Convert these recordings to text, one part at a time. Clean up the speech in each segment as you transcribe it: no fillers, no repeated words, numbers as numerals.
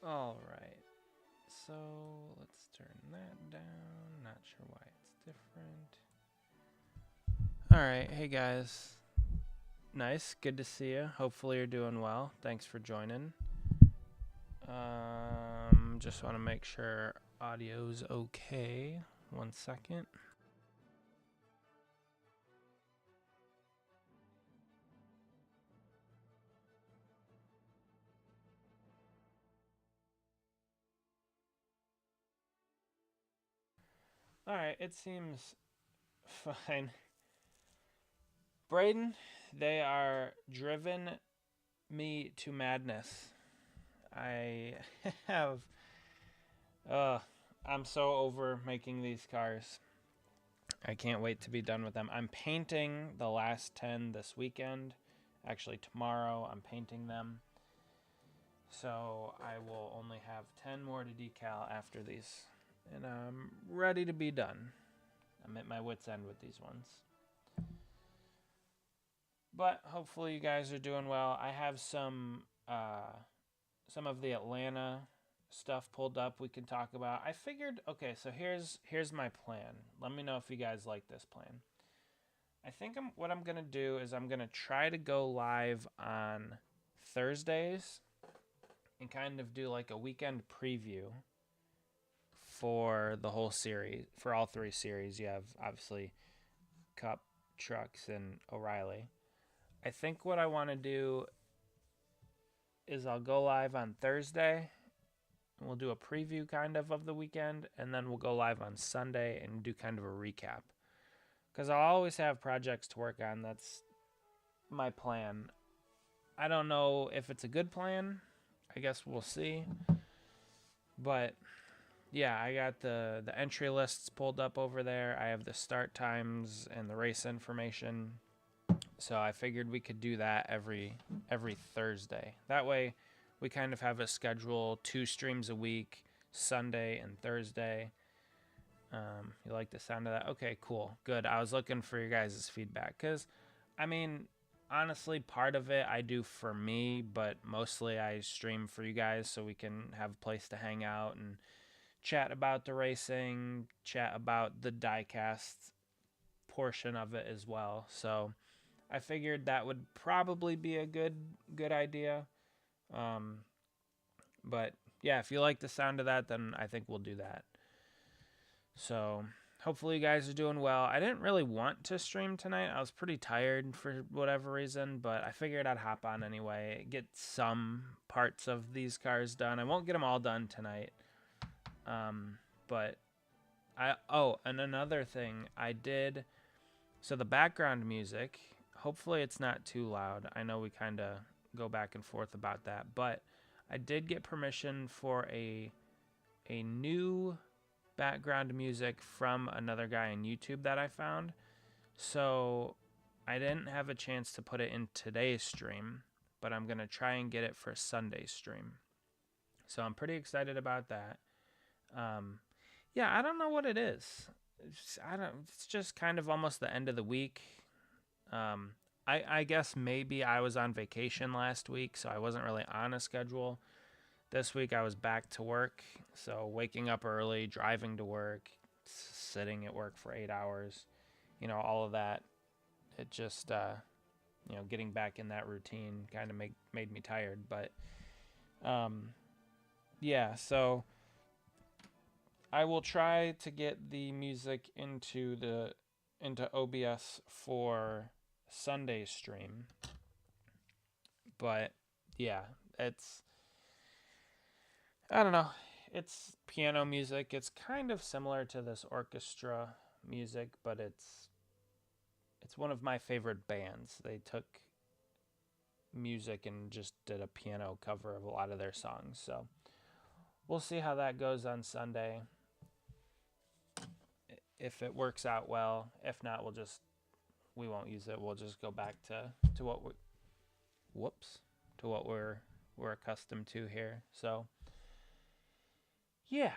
All right. So let's turn that down. Not sure why it's different. All right. Hey guys. Nice. Good to see you. Hopefully you're doing well. Thanks for joining. Just want to make sure audio's okay. 1 second. All right. It seems fine. Braden, they are driven me to madness. I have. Uh, I'm so over making these cars. I can't wait to be done with them. I'm painting the last 10 this weekend. Actually, tomorrow I'm painting them. So I will only have 10 more to decal after these. And I'm ready to be done. I'm at my wit's end with these ones. But hopefully you guys are doing well. I have some of the Atlanta stuff pulled up we can talk about. I figured, okay, so here's my plan. Let me know if you guys like this plan. I think what I'm gonna do is I'm gonna try to go live on Thursdays and kind of do like a weekend preview for the whole series. For all three series, you have obviously Cup, Trucks, and O'Reilly. I think what I want to do is I'll go live on Thursday and we'll do a preview kind of the weekend, and then we'll go live on Sunday and do kind of a recap. Because I'll always have projects to work on. That's my plan. I don't know if it's a good plan. I guess we'll see. But yeah, I got the entry lists pulled up over there. I have the start times and the race information. So I figured we could do that every Thursday. That way we kind of have a schedule, 2 streams a week, Sunday and Thursday. You like the sound of that? Okay, cool. Good. I was looking for your guys' feedback because, I mean, honestly, part of it I do for me, but mostly I stream for you guys so we can have a place to hang out and chat about the racing, chat about the diecast portion of it as well. So I figured that would probably be a good idea. Um, but yeah, if you like the sound of that, then I think we'll do that. So hopefully you guys are doing well. I didn't really want to stream tonight. I was pretty tired for whatever reason, but I figured I'd hop on anyway, get some parts of these cars done. I won't get them all done tonight. But and another thing I did, so the background music, hopefully it's not too loud. I know we kind of go back and forth about that, but I did get permission for a new background music from another guy on YouTube that I found. So I didn't have a chance to put it in today's stream, but I'm going to try and get it for Sunday's stream. So I'm pretty excited about that. Yeah, I don't know what it is. It's just kind of almost the end of the week. I guess maybe I was on vacation last week, so I wasn't really on a schedule. This week I was back to work, so waking up early, driving to work, sitting at work for 8 hours, all of that. It just, getting back in that routine kind of made me tired. But, yeah, so I will try to get the music into OBS for Sunday's stream. But yeah, I don't know. It's piano music. It's kind of similar to this orchestra music, but it's one of my favorite bands. They took music and just did a piano cover of a lot of their songs. So we'll see how that goes on Sunday. If it works out well, if not, we won't use it. We'll just go back to what we're accustomed to here. So yeah,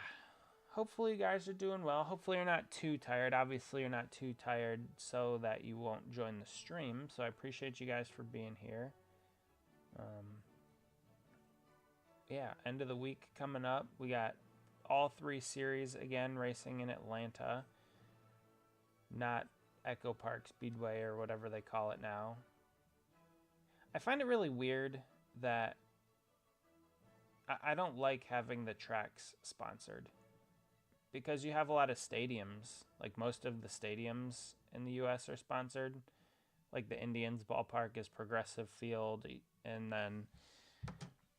hopefully you guys are doing well. Hopefully you're not too tired. Obviously you're not too tired so that you won't join the stream. So I appreciate you guys for being here. yeah, end of the week coming up. We got all 3 series again racing in Atlanta, not Echo Park Speedway or whatever they call it now. I find it really weird that I don't like having the tracks sponsored because you have a lot of stadiums. Like most of the stadiums in the US are sponsored. Like the Indians ballpark is Progressive Field, and then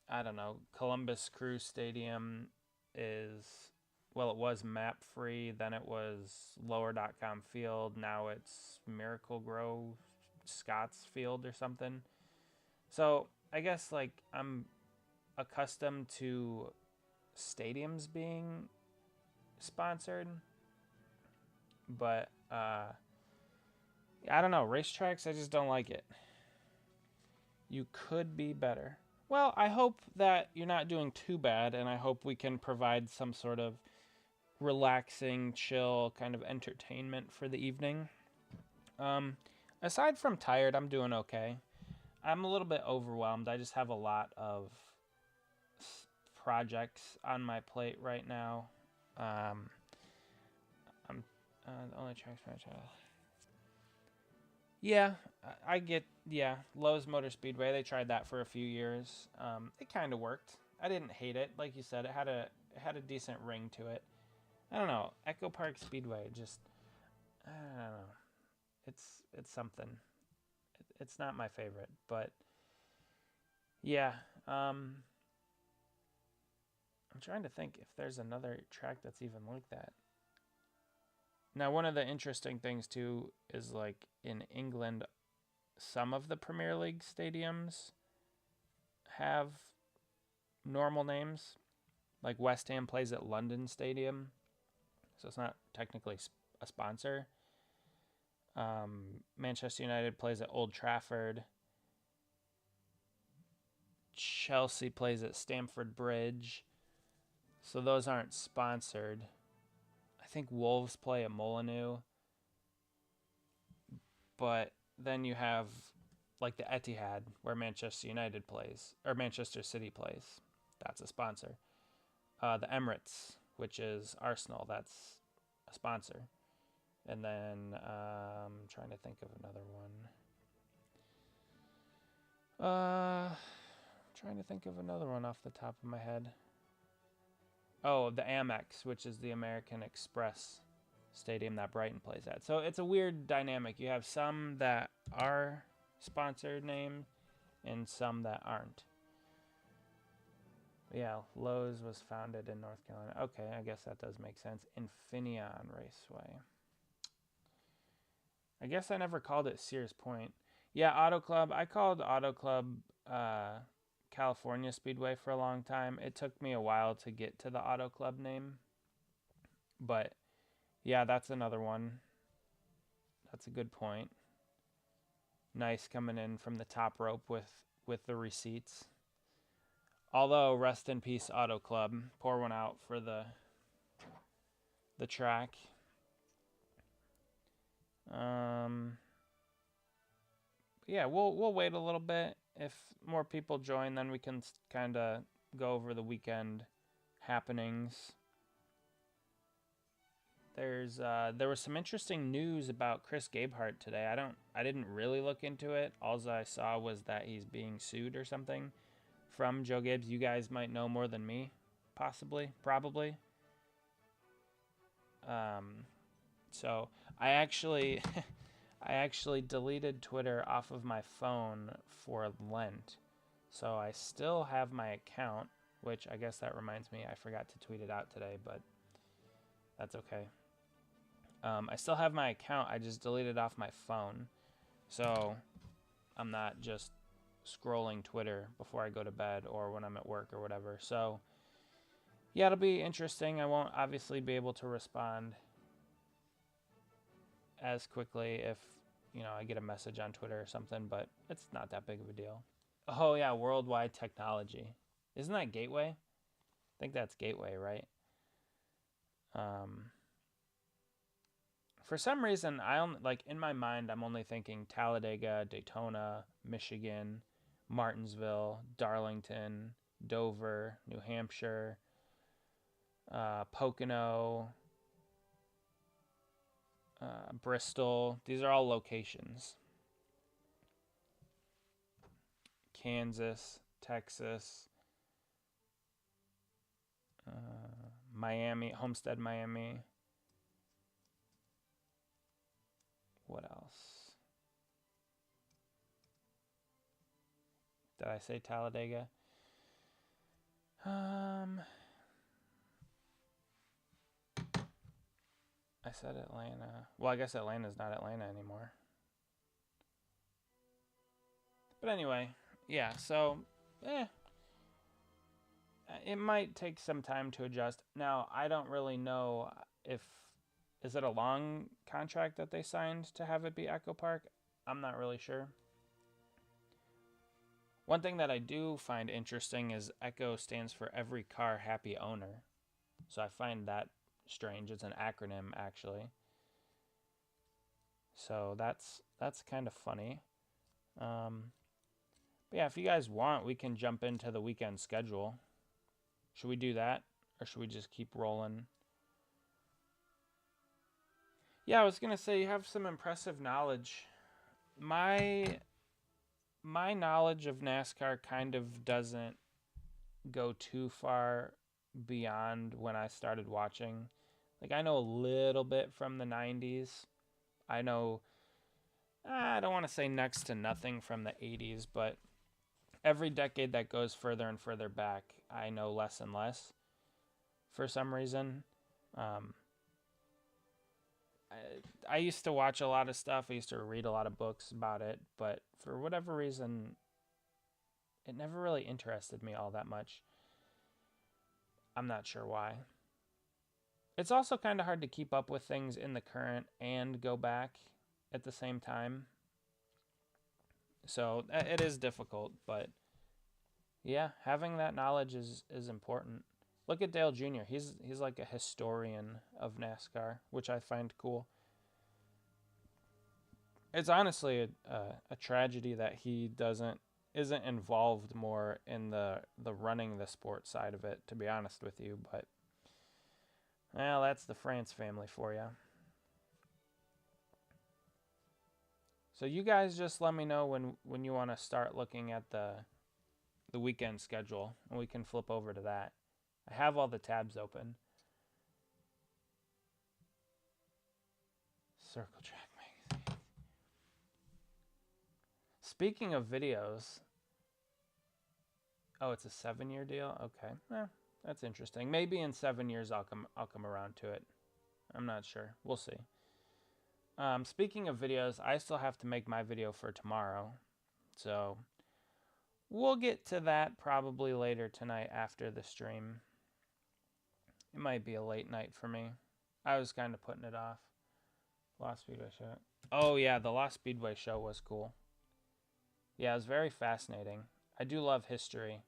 I don't know, Columbus Crew Stadium is, well, it was map free, then it was lower.com field, now it's Miracle Grow Scotts Field or something. So I guess like I'm accustomed to stadiums being sponsored, but I don't know, racetracks, I just don't like it. You could be better. Well, I hope that you're not doing too bad, and I hope we can provide some sort of relaxing, chill kind of entertainment for the evening. Aside from tired, I'm doing okay. I'm a little bit overwhelmed. I just have a lot of projects on my plate right now. I'm the only tracks my child. Yeah, I get, yeah, Lowe's Motor Speedway, they tried that for a few years. It kind of worked. I didn't hate it. Like you said, it had a decent ring to it. I don't know. Echo Park Speedway, just, I don't know. It's something. It's not my favorite, but yeah. I'm trying to think if there's another track that's even like that. Now, one of the interesting things, too, is like in England, some of the Premier League stadiums have normal names. Like West Ham plays at London Stadium, so it's not technically a sponsor. Manchester United plays at Old Trafford. Chelsea plays at Stamford Bridge. So those aren't sponsored. I think Wolves play at Molineux. But then you have like the Etihad where Manchester United plays, or Manchester City plays. That's a sponsor. The Emirates, which is Arsenal, that's a sponsor. And then I'm trying to think of another one. Trying to think of another one off the top of my head. Oh, the Amex, which is the American Express stadium that Brighton plays at. So it's a weird dynamic. You have some that are sponsored name and some that aren't. Yeah, Lowe's was founded in North Carolina. Okay, I guess that does make sense. Infineon Raceway. I guess I never called it Sears Point. Yeah, Auto Club. I called Auto Club California Speedway for a long time. It took me a while to get to the Auto Club name. But yeah, that's another one. That's a good point. Nice coming in from the top rope with the receipts. Although, rest in peace, Auto Club. Pour one out for the track. Yeah, we'll wait a little bit. If more people join, then we can kind of go over the weekend happenings. There was some interesting news about Chris Gabehart today. I didn't really look into it. All I saw was that he's being sued or something from Joe Gibbs. You guys might know more than me, possibly, probably. So I actually deleted Twitter off of my phone for Lent. So I still have my account, which I guess that reminds me I forgot to tweet it out today, but that's okay. I still have my account. I just deleted off my phone. So I'm not just scrolling Twitter before I go to bed or when I'm at work or whatever. So yeah, it'll be interesting. I won't obviously be able to respond as quickly if, I get a message on Twitter or something, but it's not that big of a deal. Oh yeah, worldwide technology. Isn't that Gateway? I think that's Gateway, right? For some reason, in my mind, I'm only thinking Talladega, Daytona, Michigan, Martinsville, Darlington, Dover, New Hampshire, Pocono, Bristol. These are all locations. Kansas, Texas, Miami, Homestead, Miami. What else? Did I say Talladega? I said Atlanta. Well, I guess Atlanta's not Atlanta anymore. But anyway, yeah, so, it might take some time to adjust. Now, I don't really know is it a long contract that they signed to have it be Echo Park? I'm not really sure. One thing that I do find interesting is Echo stands for Every Car Happy Owner. So I find that strange. It's an acronym, actually. So that's kind of funny. But yeah, if you guys want, we can jump into the weekend schedule. Should we do that? Or should we just keep rolling? Yeah, I was going to say, you have some impressive knowledge. My knowledge of NASCAR kind of doesn't go too far beyond when I started watching. Like, I know a little bit from the 90s. I know, I don't want to say next to nothing from the 80s, but every decade that goes further and further back, I know less and less for some reason. I used to watch a lot of stuff. I used to read a lot of books about it, but for whatever reason, it never really interested me all that much. I'm not sure why. It's also kind of hard to keep up with things in the current and go back at the same time. So it is difficult, but yeah, having that knowledge is important. Look at Dale Jr. He's like a historian of NASCAR, which I find cool. It's honestly a tragedy that he isn't involved more in the running the sport side of it, to be honest with you. But well, that's the France family for you. So you guys just let me know when you want to start looking at the weekend schedule, and we can flip over to that. I have all the tabs open. Circle Track Magazine. Speaking of videos, oh, it's a 7-year deal. Okay, that's interesting. Maybe in 7 years I'll come around to it. I'm not sure. We'll see. Speaking of videos, I still have to make my video for tomorrow, so we'll get to that probably later tonight after the stream. It might be a late night for me. I was kind of putting it off. Lost Speedway show. Oh yeah, the Lost Speedway show was cool. Yeah, it was very fascinating. I do love history.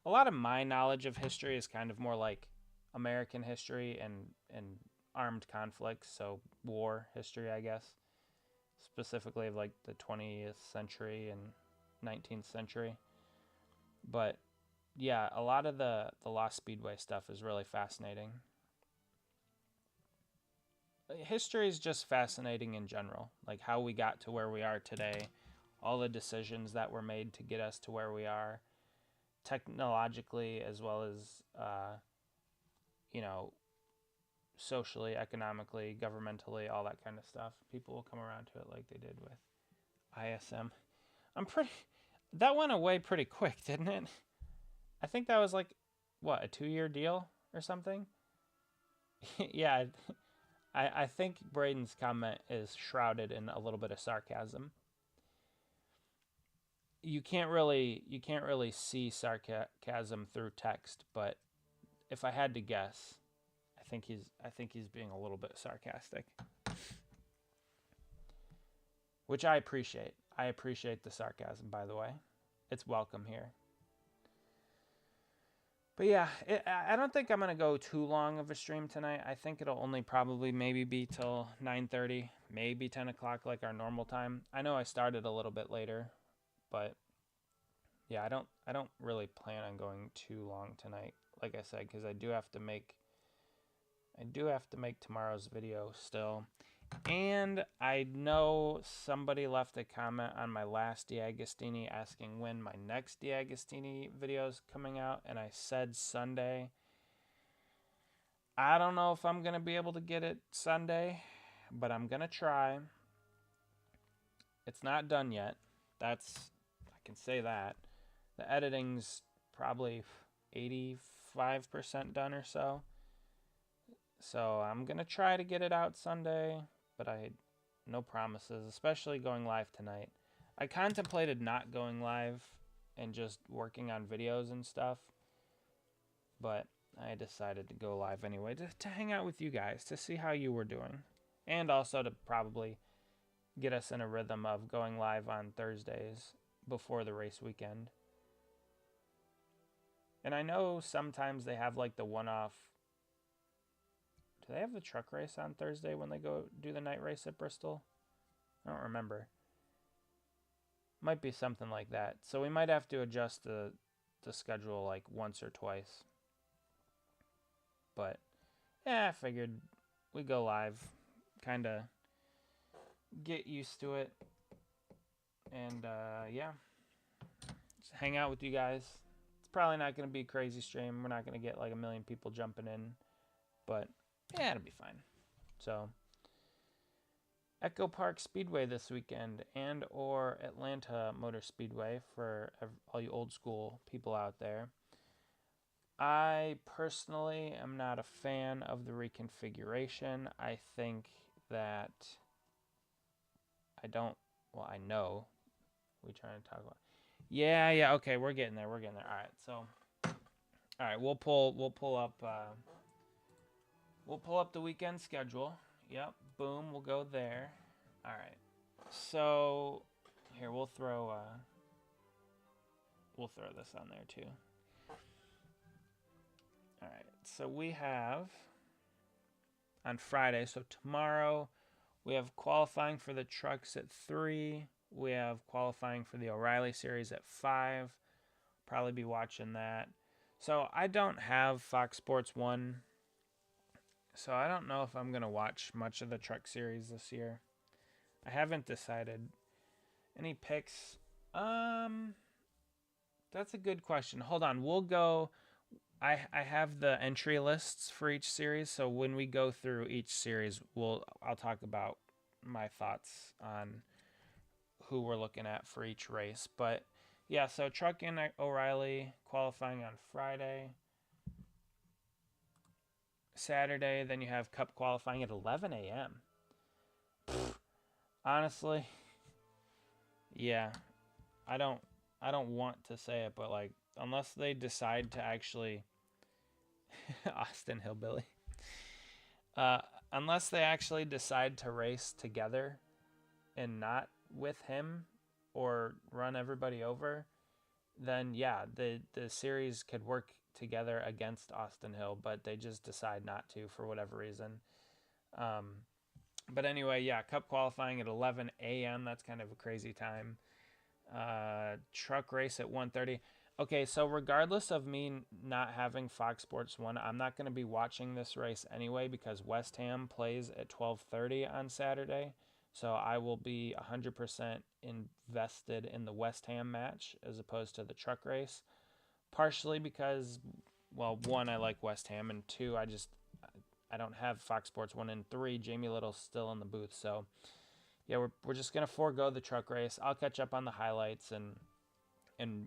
A lot of my knowledge of history is kind of more like American history and armed conflicts, so war history, I guess. Specifically of like the 20th century and 19th century. But yeah, a lot of the Lost Speedway stuff is really fascinating. History is just fascinating in general, like how we got to where we are today, all the decisions that were made to get us to where we are, technologically as well as, socially, economically, governmentally, all that kind of stuff. People will come around to it like they did with ISM. That went away pretty quick, didn't it? I think that was like, what, a 2-year deal or something? Yeah, I think Braden's comment is shrouded in a little bit of sarcasm. You can't really see sarcasm through text, but if I had to guess, I think he's being a little bit sarcastic, which I appreciate. I appreciate the sarcasm, by the way. It's welcome here. But yeah, I don't think I'm going to go too long of a stream tonight. I think it'll only probably maybe be till 9:30, maybe 10 o'clock like our normal time. I know I started a little bit later, but yeah, I don't really plan on going too long tonight. Like I said, because I do have to make tomorrow's video still. And I know somebody left a comment on my last D'Agostini asking when my next D'Agostini video is coming out, and I said Sunday. I don't know if I'm going to be able to get it Sunday, but I'm going to try. It's not done yet. I can say that. The editing's probably 85% done or so. So I'm going to try to get it out Sunday, but no promises, especially going live tonight. I contemplated not going live and just working on videos and stuff, but I decided to go live anyway to hang out with you guys, to see how you were doing, and also to probably get us in a rhythm of going live on Thursdays before the race weekend. And I know sometimes they have like the one-off. Do they have the truck race on Thursday when they go do the night race at Bristol? I don't remember. Might be something like that. So we might have to adjust the schedule like once or twice. But yeah, I figured we go live, kind of get used to it, and yeah, just hang out with you guys. It's probably not going to be a crazy stream. We're not going to get like a million people jumping in, but yeah, it'll be fine. So Echo Park Speedway this weekend, and or Atlanta Motor Speedway for all you old school people out there. I personally am not a fan of the reconfiguration. I think that I know. We trying to talk about? Yeah, okay, we're getting there. All right, so all right, we'll pull up the weekend schedule. Yep, boom, we'll go there. All right. So here we'll throw this on there too. All right. So we have on Friday, so tomorrow we have qualifying for the trucks at 3. We have qualifying for the O'Reilly series at 5. Probably be watching that. So I don't have Fox Sports 1. So I don't know if I'm going to watch much of the truck series this year. I haven't decided. Any picks? That's a good question. Hold on. We'll go. I have the entry lists for each series, so when we go through each series, I'll talk about my thoughts on who we're looking at for each race. But yeah, so truck and O'Reilly qualifying on Friday. Saturday, then you have Cup qualifying at 11 a.m. Honestly, yeah, I don't want to say it, but like unless they decide to actually Austin Hillbilly, unless they actually decide to race together and not with him or run everybody over, then yeah, the series could work together against Austin Hill, but they just decide not to for whatever reason. But anyway, yeah, Cup qualifying at 11 a.m. That's kind of a crazy time. Truck race at 1:30. Okay, so regardless of me not having Fox Sports 1, I'm not going to be watching this race anyway because West Ham plays at 12:30 on Saturday. So I will be 100% invested in the West Ham match as opposed to the truck race. Partially because, well, 1, I like West Ham, and 2, I don't have Fox Sports 1, and 3, Jamie Little's still in the booth. So yeah, we're just going to forego the truck race. I'll catch up on the highlights and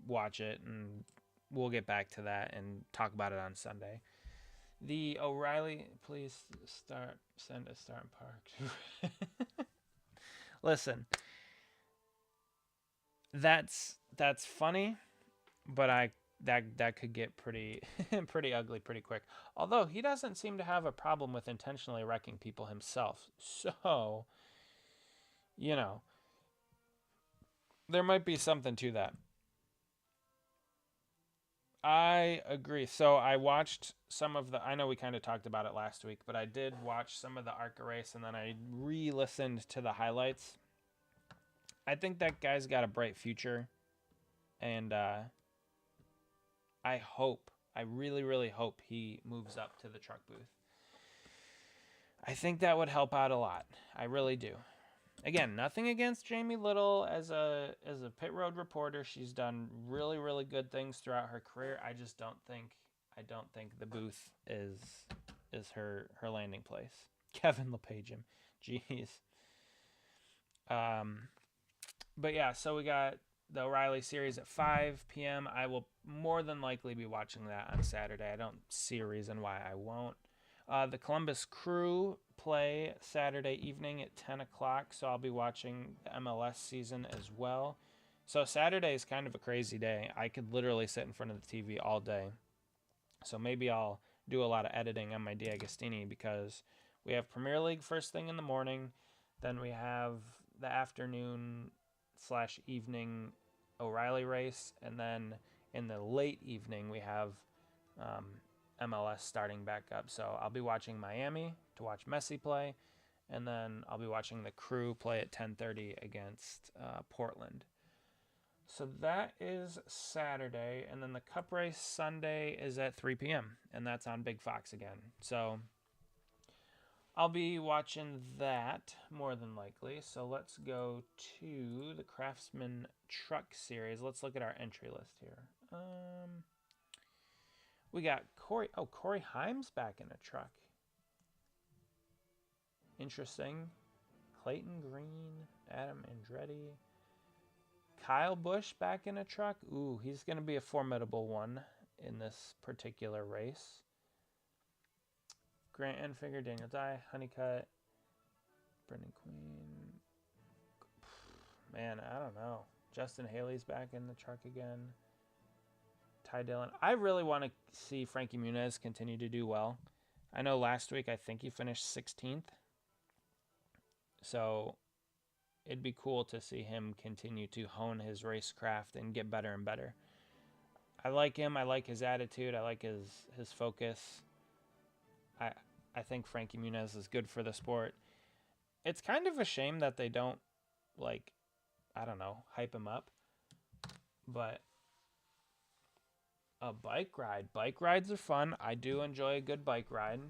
watch it, and we'll get back to that and talk about it on Sunday. The O'Reilly, please send a start park. Listen, that's funny, but that could get pretty pretty ugly pretty quick. Although he doesn't seem to have a problem with intentionally wrecking people himself. So, there might be something to that. I agree. So I watched some of I know we kind of talked about it last week, but I did watch some of the ARCA race, and then I re-listened to the highlights. I think that guy's got a bright future. And I really, really hope he moves up to the truck booth. I think that would help out a lot. I really do. Again, nothing against Jamie Little as a pit road reporter. She's done really, really good things throughout her career. I just don't think the booth is her landing place. Kevin LePage him. Jeez. But yeah, so we got the O'Reilly series at 5 p.m. I will more than likely be watching that on Saturday. I don't see a reason why I won't. The Columbus Crew play Saturday evening at 10 o'clock, so I'll be watching the MLS season as well. So Saturday is kind of a crazy day. I could literally sit in front of the TV all day. So maybe I'll do a lot of editing on my D'Agostini because we have Premier League first thing in the morning. Then we have the afternoon / evening O'Reilly race. And then in the late evening, we have MLS starting back up. So I'll be watching Miami to watch Messi play. And then I'll be watching the Crew play at 10:30 against Portland. So that is Saturday, and then the Cup race Sunday is at 3 p.m., and that's on Big Fox again. So I'll be watching that more than likely. So let's go to the Craftsman Truck Series. Let's look at our entry list here. We got Corey Himes back in a truck. Interesting. Clayton Green, Adam Andretti. Kyle Busch back in a truck. Ooh, he's going to be a formidable one in this particular race. Grant Enfinger, Daniel Dye, Honeycutt, Brendan Queen. Man, I don't know. Justin Haley's back in the truck again. Ty Dillon. I really want to see Frankie Muniz continue to do well. I know last week I think he finished 16th. So it'd be cool to see him continue to hone his racecraft and get better and better. I like him. I like his attitude. I like his focus. I think Frankie Muniz is good for the sport. It's kind of a shame that they don't, hype him up. But a bike ride. Bike rides are fun. I do enjoy a good bike ride.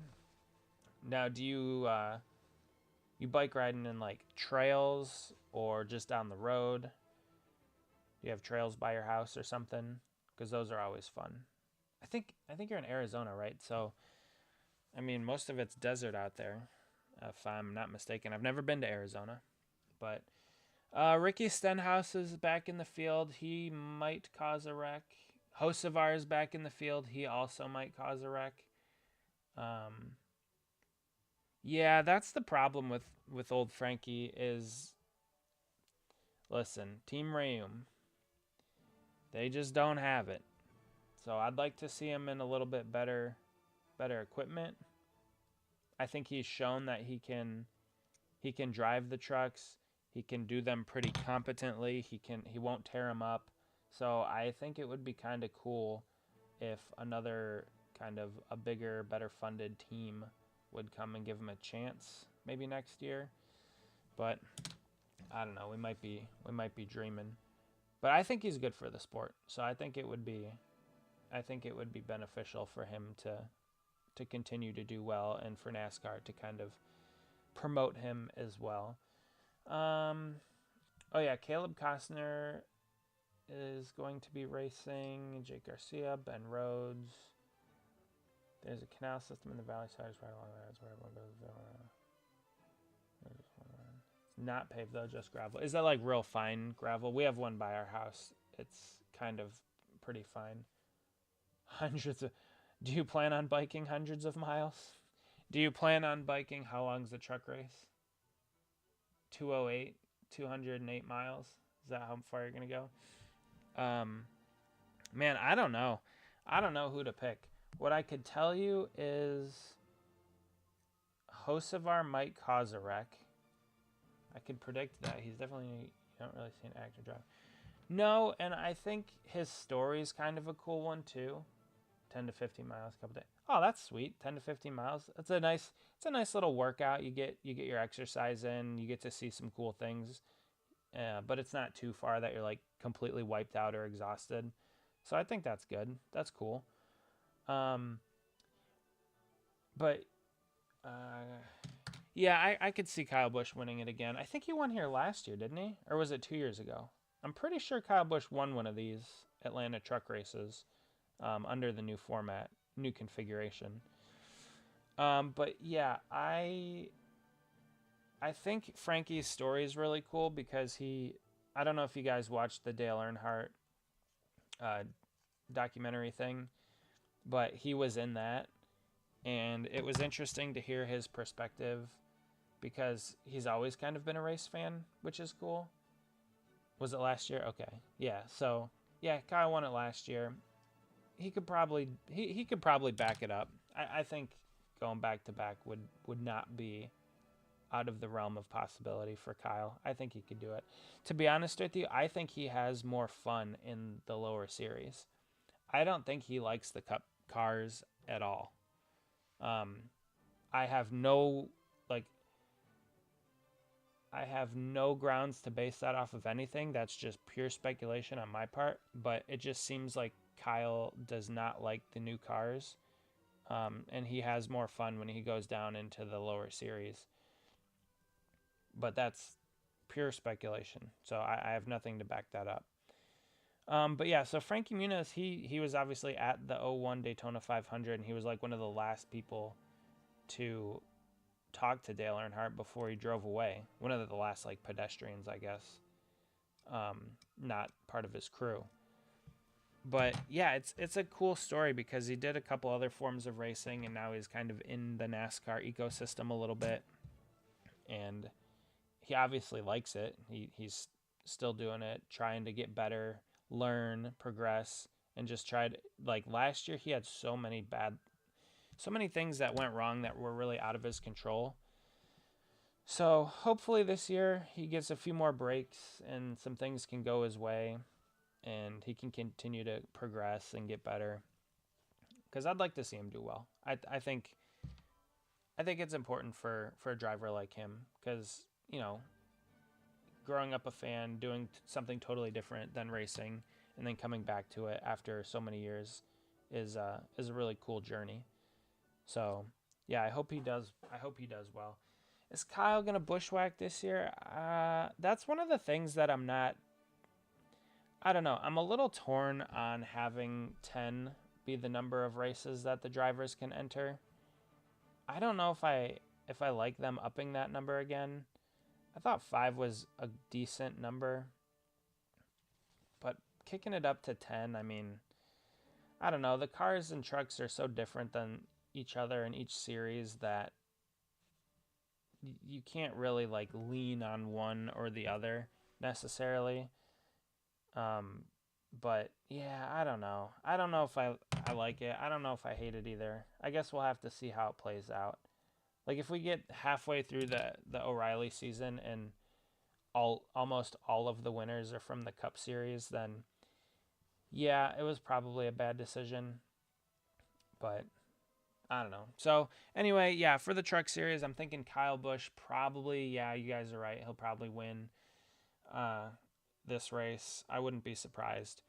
Now, do you bike riding in trails or just down the road? Do you have trails by your house or something? Because those are always fun. I think you're in Arizona, right? So, I mean, most of it's desert out there, if I'm not mistaken. I've never been to Arizona, but Ricky Stenhouse is back in the field. He might cause a wreck. Hocevar is back in the field. He also might cause a wreck. Yeah, that's the problem with old Frankie is, listen, Team Rayum, they just don't have it. So I'd like to see him in a little bit better equipment. I think he's shown that he can drive the trucks. He can do them pretty competently. He won't tear them up. So I think it would be kind of cool if another kind of a bigger, better funded team would come and give him a chance maybe next year. But I don't know, we might be dreaming. But I think he's good for the sport. So I think it would be beneficial for him to continue to do well and for NASCAR to kind of promote him as well. Caleb Costner is going to be racing. Jake Garcia, Ben Rhodes. There's a canal system in the valley side right along there. That's where everyone goes. It's not paved though, just gravel. Is that real fine gravel? We have one by our house. It's kind of pretty fine. Do you plan on biking hundreds of miles? Do you plan on biking, how long's the truck race? 208 miles? Is that how far you're going to go? Man, I don't know. I don't know who to pick. What I could tell you is Hocevar might cause a wreck. I could predict that. He's definitely, you don't really see an actor drive. No, and I think his story is kind of a cool one too. 10 to 15 miles a couple days. Oh, that's sweet. 10 to 15 miles. It's a nice little workout. You get your exercise in. You get to see some cool things. but it's not too far that you're like completely wiped out or exhausted. So I think that's good. That's cool. Um, but uh, yeah, I could see Kyle Busch winning it again. I think he won here last year, didn't he? Or was it 2 years ago? I'm pretty sure Kyle Busch won one of these Atlanta truck races under the new format, new configuration. But yeah, I think Frankie's story is really cool because I don't know if you guys watched the Dale Earnhardt uh, documentary thing, but he was in that, and it was interesting to hear his perspective because he's always kind of been a race fan, which is cool. Was it last year? Okay, yeah. So yeah, Kyle won it last year. He could probably back it up. I think going back to back would not be out of the realm of possibility for Kyle. I think he could do it. To be honest with you, I think he has more fun in the lower series. I don't think he likes the Cup cars at all. Um, I have no like I have no grounds to base that off of anything. That's just pure speculation on my part. But it just seems like Kyle does not like the new cars, and he has more fun when he goes down into the lower series. But that's pure speculation. So I have nothing to back that up. But yeah, so Frankie Muniz, he was obviously at the '01 Daytona 500, and he was like one of the last people to talk to Dale Earnhardt before he drove away. One of the last like pedestrians, I guess, not part of his crew. But yeah, it's a cool story because he did a couple other forms of racing, and now he's kind of in the NASCAR ecosystem a little bit, and he obviously likes it. He's still doing it, trying to get better, learn, progress, and just tried. Like last year, he had so many things that went wrong that were really out of his control. So hopefully this year he gets a few more breaks and some things can go his way, and he can continue to progress and get better. Because I'd like to see him do well. I think it's important for a driver like him because growing up a fan, doing something totally different than racing, and then coming back to it after so many years is a really cool journey. So yeah, I hope he does. I hope he does well. Is Kyle gonna bushwhack this year? That's one of the things that I'm not. I don't know. I'm a little torn on having 10 be the number of races that the drivers can enter. I don't know if I like them upping that number again. I thought 5 was a decent number, but kicking it up to 10, I mean, I don't know. The cars and trucks are so different than each other in each series that you can't really like lean on one or the other necessarily. Um, but yeah, I don't know. I don't know if I like it. I don't know if I hate it either. I guess we'll have to see how it plays out. Like if we get halfway through the O'Reilly season and almost all of the winners are from the Cup Series, then yeah, it was probably a bad decision. But I don't know. So anyway, yeah, for the Truck Series, I'm thinking Kyle Busch probably. Yeah, you guys are right. He'll probably win uh, this race. I wouldn't be surprised.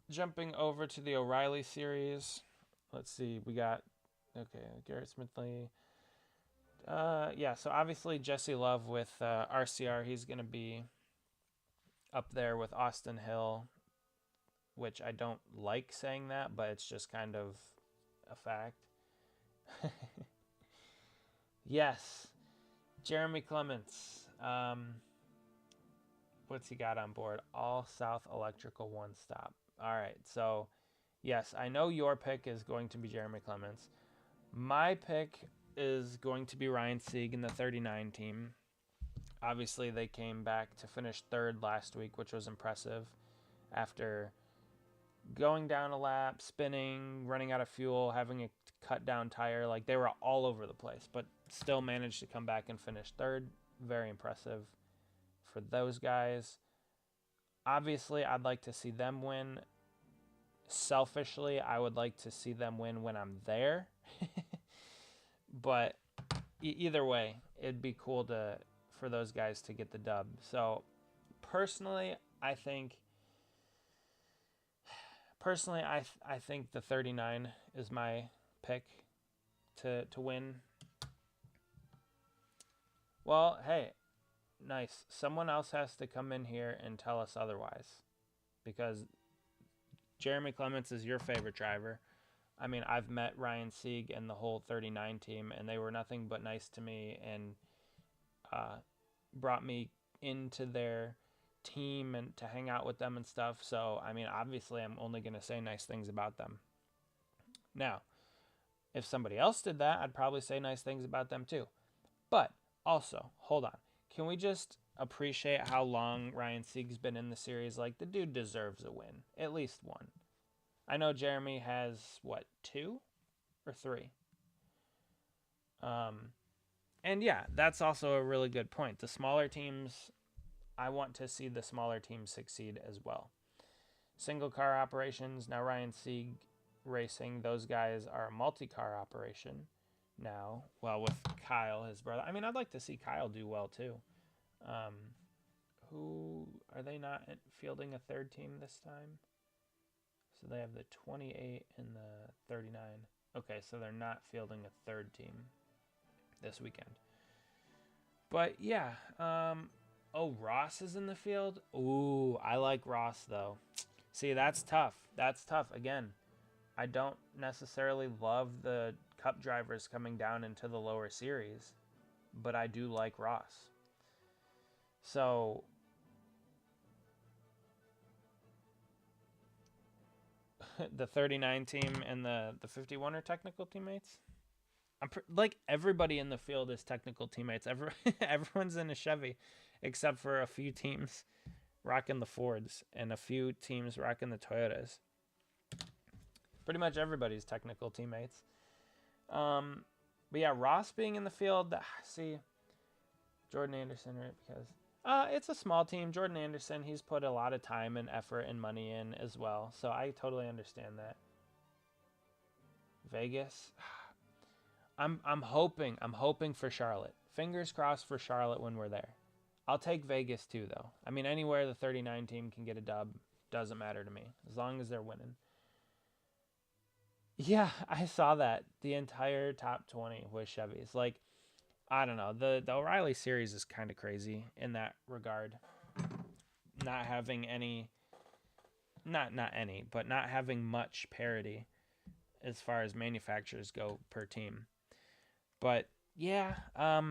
Jumping over to the O'Reilly Series, let's see. We got Garrett Smithley. Yeah, so obviously Jesse Love with RCR, he's going to be up there with Austin Hill, which I don't like saying that, but it's just kind of a fact. Yes, Jeremy Clements. What's he got on board? All South Electrical one stop. All right, so yes, I know your pick is going to be Jeremy Clements. My pick is going to be Ryan Sieg in the 39 team. Obviously, they came back to finish third last week, which was impressive after going down a lap, spinning, running out of fuel, having a cut down tire. Like they were all over the place, but still managed to come back and finish third. Very impressive for those guys. Obviously, I'd like to see them win. Selfishly, I would like to see them win when I'm there. But either way, it'd be cool for those guys to get the dub. So personally, I think the 39 is my pick to win. Well, hey, nice. Someone else has to come in here and tell us otherwise, because Jeremy Clements is your favorite driver. I mean, I've met Ryan Sieg and the whole 39 team, and they were nothing but nice to me and brought me into their team and to hang out with them and stuff. So, I mean, obviously, I'm only going to say nice things about them. Now, if somebody else did that, I'd probably say nice things about them too. But also, hold on. Can we just appreciate how long Ryan Sieg's been in the series? Like, the dude deserves a win. At least one. I know Jeremy has, what, 2 or 3? And yeah, that's also a really good point. The smaller teams, I want to see the smaller teams succeed as well. Single car operations, now Ryan Sieg Racing, those guys are a multi-car operation now. Well, with Kyle, his brother. I mean, I'd like to see Kyle do well too. Who are they not fielding a third team this time? So they have the 28 and the 39. Okay, so they're not fielding a third team this weekend. But yeah, oh, Ross is in the field. Ooh, I like Ross though. See, that's tough. That's tough. Again, I don't necessarily love the Cup drivers coming down into the lower series, but I do like Ross. So the 39 team and the 51 are technical teammates. Like everybody in the field is technical teammates. Everyone's in a Chevy, except for a few teams rocking the Fords and a few teams rocking the Toyotas. Pretty much everybody's technical teammates. But yeah, Ross being in the field. See, Jordan Anderson, right? Because it's a small team. Jordan Anderson, he's put a lot of time and effort and money in as well. So I totally understand that. Vegas. I'm hoping for Charlotte. Fingers crossed for Charlotte when we're there. I'll take Vegas too, though. I mean, anywhere the 39 team can get a dub doesn't matter to me, as long as they're winning. Yeah, I saw that. The entire top 20 was Chevys. Like, I don't know. The O'Reilly series is kind of crazy in that regard. Not having any, not any, but not having much parity as far as manufacturers go per team. But yeah, I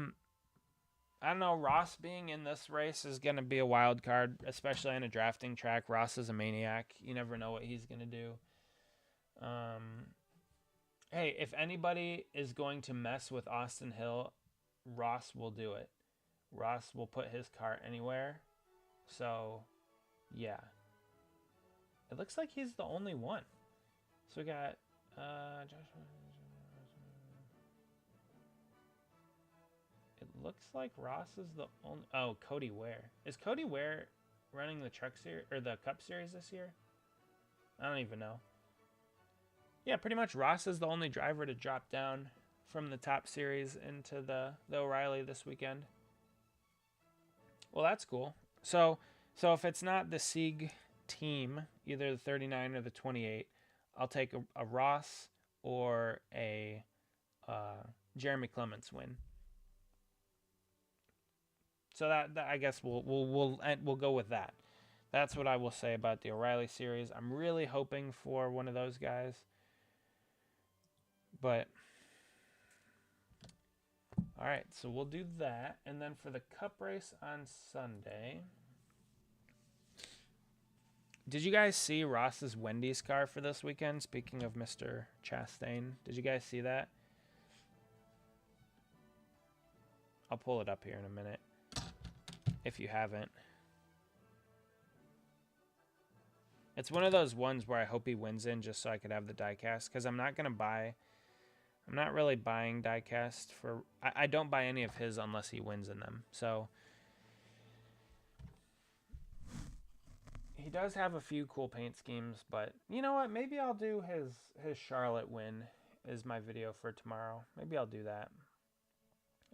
don't know. Ross being in this race is going to be a wild card, especially on a drafting track. Ross is a maniac. You never know what he's going to do. Hey, if anybody is going to mess with Austin Hill, Ross will do it. Ross will put his car anywhere. So, yeah. It looks like he's the only one. So we got Joshua. It looks like Ross is the only. Oh, Cody Ware. Is Cody Ware running the truck series or the Cup series this year? I don't even know. Yeah, pretty much Ross is the only driver to drop down from the top series into the O'Reilly this weekend. Well, that's cool. So if it's not the Sieg team, either the 39 or the 28, I'll take a Ross or a Jeremy Clements win. So that I guess we'll go with that. That's what I will say about the O'Reilly series. I'm really hoping for one of those guys. But all right, so we'll do that, and then for the Cup race on Sunday. Did you guys see Ross's Wendy's car for this weekend? Speaking of Mr. Chastain, did you guys see that? I'll pull it up here in a minute if you haven't. It's one of those ones where I hope he wins in just so I could have the diecast, because I'm not really buying diecast for. I don't buy any of his unless he wins in them. So he does have a few cool paint schemes, but you know what? Maybe I'll do his Charlotte win as my video for tomorrow. Maybe I'll do that.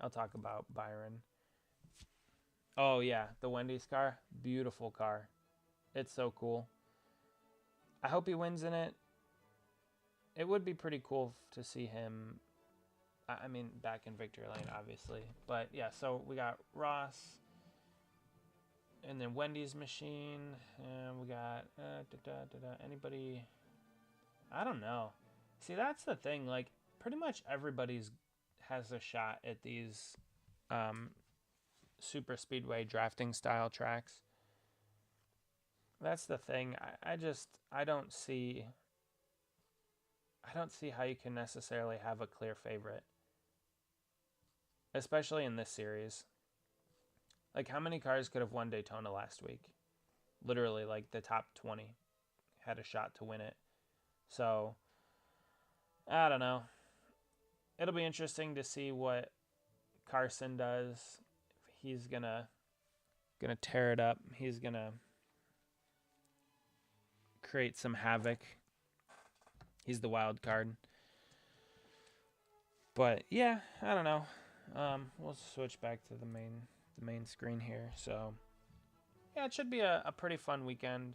I'll talk about Byron. Oh yeah, the Wendy's car, beautiful car. It's so cool. I hope he wins in it. It would be pretty cool to see him. I mean, back in victory lane, obviously. But yeah, so we got Ross, and then Wendy's machine, and we got anybody. I don't know. See, that's the thing. Like, pretty much everybody's has a shot at these um, super speedway drafting style tracks. That's the thing. I don't see how you can necessarily have a clear favorite, especially in this series. Like, how many cars could have won Daytona last week? Literally, like the top 20 had a shot to win it. So, I don't know. It'll be interesting to see what Carson does. He's gonna tear it up. He's gonna create some havoc. He's the wild card. But yeah, I don't know. We'll switch back to the main screen here. So yeah, it should be a pretty fun weekend.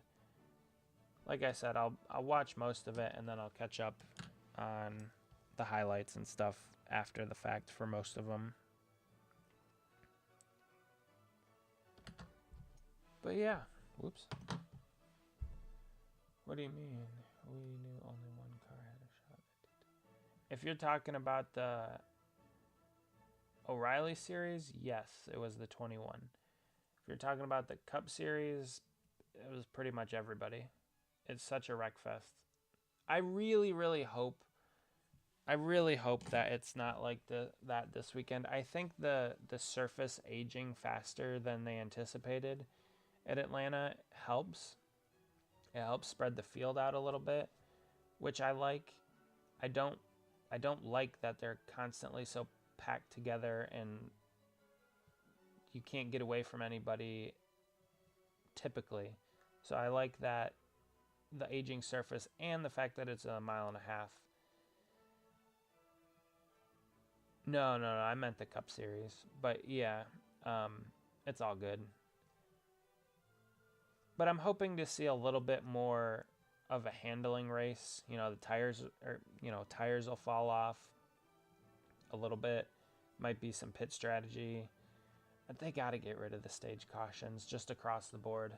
Like I said, I'll watch most of it and then I'll catch up on the highlights and stuff after the fact for most of them. But yeah, whoops. What do you mean? We knew only one car had a shot. If you're talking about the O'Reilly series, yes, it was the 21. If you're talking about the Cup series, it was pretty much everybody. It's such a wreck fest. I really, really hope that it's not like that this weekend. I think the surface aging faster than they anticipated at Atlanta helps. It helps spread the field out a little bit, which I like. I don't like that they're constantly so packed together and you can't get away from anybody typically. So I like that the aging surface and the fact that it's a mile and a half. No, I meant the Cup Series. But yeah, it's all good. But I'm hoping to see a little bit more of a handling race. You know, the tires will fall off a little bit. Might be some pit strategy. But they got to get rid of the stage cautions just across the board.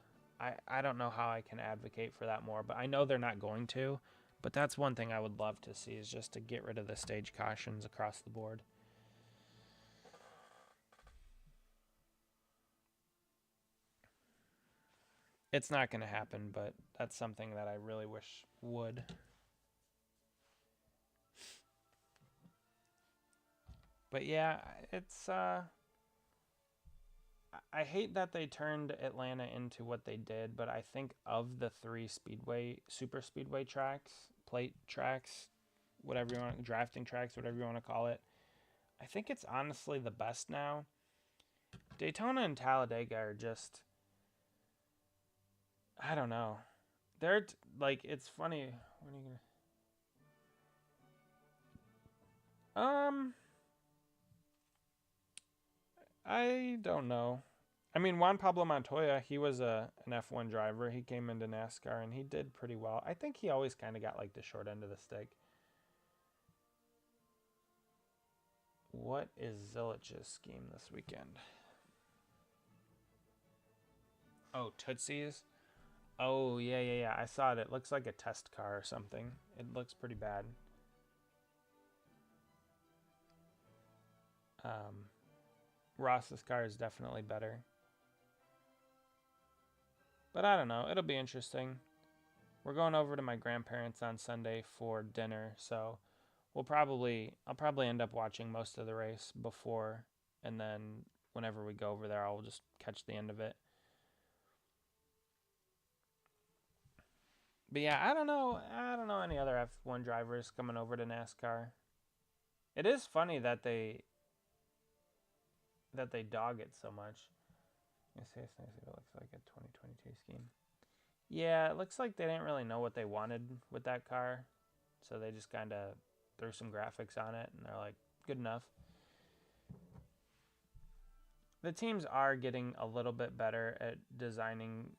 I don't know how I can advocate for that more, but I know they're not going to. But that's one thing I would love to see is just to get rid of the stage cautions across the board. It's not going to happen, but that's something that I really wish would. But yeah, it's I hate that they turned Atlanta into what they did, but I think of the three super speedway tracks, plate tracks, whatever you want, drafting tracks, whatever you want to call it, I think it's honestly the best now. Daytona and Talladega are just, I don't know. They're like, it's funny. When are you gonna? I don't know. I mean, Juan Pablo Montoya, he was an F1 driver. He came into NASCAR and he did pretty well. I think he always kind of got like the short end of the stick. What is Zilich's scheme this weekend? Oh, Tootsie's? Oh, yeah. I saw it. It looks like a test car or something. It looks pretty bad. Ross's car is definitely better. But I don't know. It'll be interesting. We're going over to my grandparents on Sunday for dinner, so I'll probably end up watching most of the race before, and then whenever we go over there, I'll just catch the end of it. But yeah, I don't know any other F1 drivers coming over to NASCAR. It is funny that they dog it so much. Let's see what it looks like a 2022 scheme. Yeah, it looks like they didn't really know what they wanted with that car, so they just kind of threw some graphics on it, and they're like, good enough. the teams are getting a little bit better at designing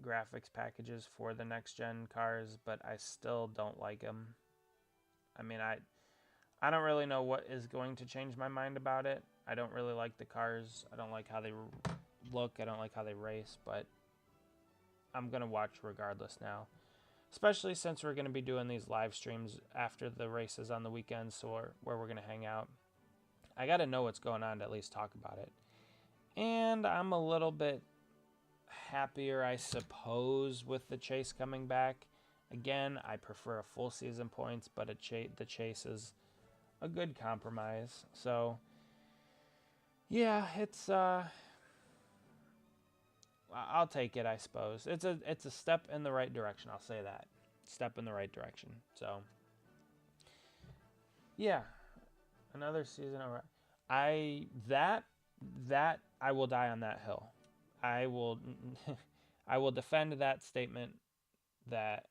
graphics packages for the next gen cars, but I still don't like them. I mean, I don't really know what is going to change my mind about it. I don't really like the cars. I don't like how they look. I don't like how they race, but I'm going to watch regardless now. Especially since we're going to be doing these live streams after the races on the weekends, so where we're going to hang out. I got to know what's going on to at least talk about it. And I'm a little bit happier, I suppose, with the chase coming back. Again, I prefer a full season points, but the chase is a good compromise. So, yeah, it's I'll take it, I suppose. It's a step in the right direction. I'll say that. Step in the right direction. So, yeah, another season over. That I will die on that hill. I will I will defend that statement that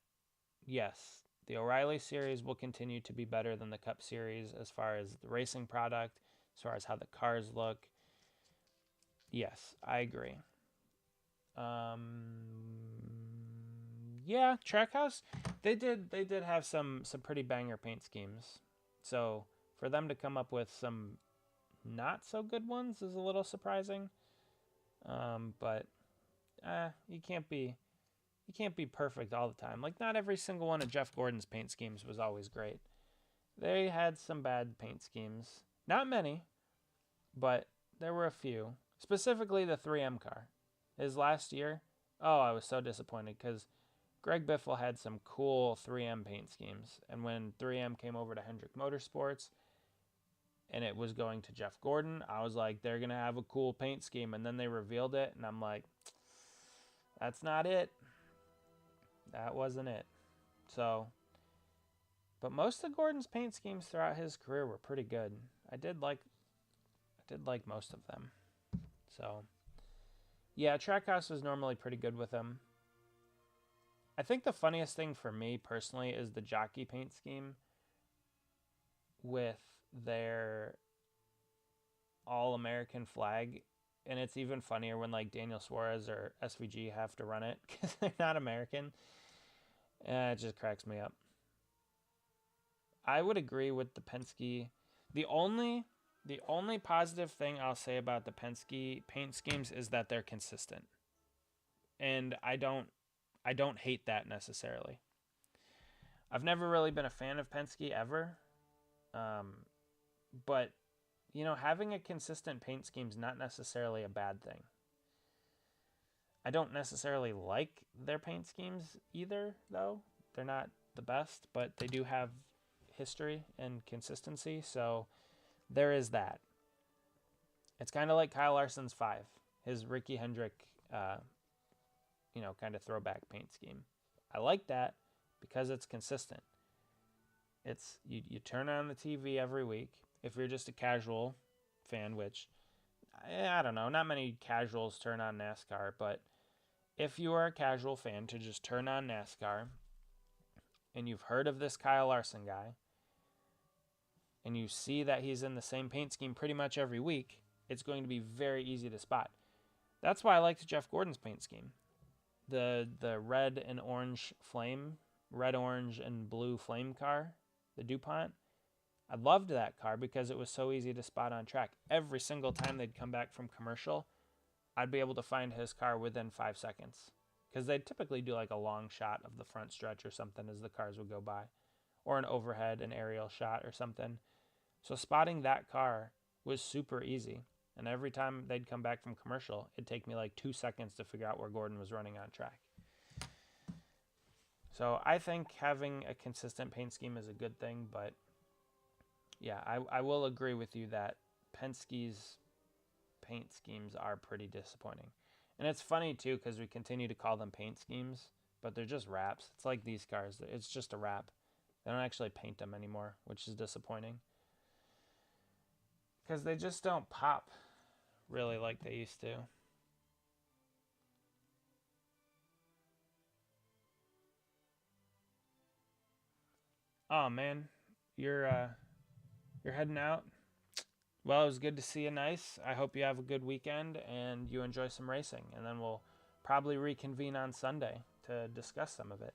yes, the O'Reilly series will continue to be better than the Cup series as far as the racing product, as far as how the cars look. Yes, I agree. Yeah, Trackhouse, they did have some pretty banger paint schemes. So for them to come up with some not so good ones is a little surprising. But you can't be perfect all the time. Like not every single one of Jeff Gordon's paint schemes was always great. They had some bad paint schemes. Not many, but there were a few. Specifically the 3M car. His last year, oh, I was so disappointed because Greg Biffle had some cool 3M paint schemes. And when 3M came over to Hendrick Motorsports and it was going to Jeff Gordon, I was like, they're going to have a cool paint scheme. And then they revealed it, and I'm like, that's not it. That wasn't it. So, but most of Gordon's paint schemes throughout his career were pretty good. I did like most of them. So, yeah, Trackhouse was normally pretty good with them. I think the funniest thing for me personally is the jockey paint scheme with their all-American flag. And it's even funnier when like Daniel Suarez or SVG have to run it because they're not American. It just cracks me up. I would agree with the Penske. The only positive thing I'll say about the Penske paint schemes is that they're consistent. And I don't hate that necessarily. I've never really been a fan of Penske ever. But you know, having a consistent paint scheme is not necessarily a bad thing. I don't necessarily like their paint schemes either, though. They're not the best, but they do have history and consistency, so there is that. It's kind of like Kyle Larson's 5, his Ricky Hendrick, kind of throwback paint scheme. I like that because it's consistent. It's you turn on the TV every week. If you're just a casual fan, which I don't know, not many casuals turn on NASCAR, but if you are a casual fan to just turn on NASCAR and you've heard of this Kyle Larson guy and you see that he's in the same paint scheme pretty much every week, it's going to be very easy to spot. That's why I liked Jeff Gordon's paint scheme. The red and orange flame, red, orange, and blue flame car, the DuPont, I loved that car because it was so easy to spot on track. Every single time they'd come back from commercial, I'd be able to find his car within 5 seconds. Because they'd typically do like a long shot of the front stretch or something as the cars would go by. Or an overhead, an aerial shot or something. So spotting that car was super easy. And every time they'd come back from commercial, it'd take me like 2 seconds to figure out where Gordon was running on track. So I think having a consistent paint scheme is a good thing, but yeah, I will agree with you that Penske's paint schemes are pretty disappointing. And it's funny, too, because we continue to call them paint schemes, but they're just wraps. It's like these cars. It's just a wrap. They don't actually paint them anymore, which is disappointing. Because they just don't pop really like they used to. Oh, man. You're heading out? Well, it was good to see you. Nice. I hope you have a good weekend and you enjoy some racing. And then we'll probably reconvene on Sunday to discuss some of it.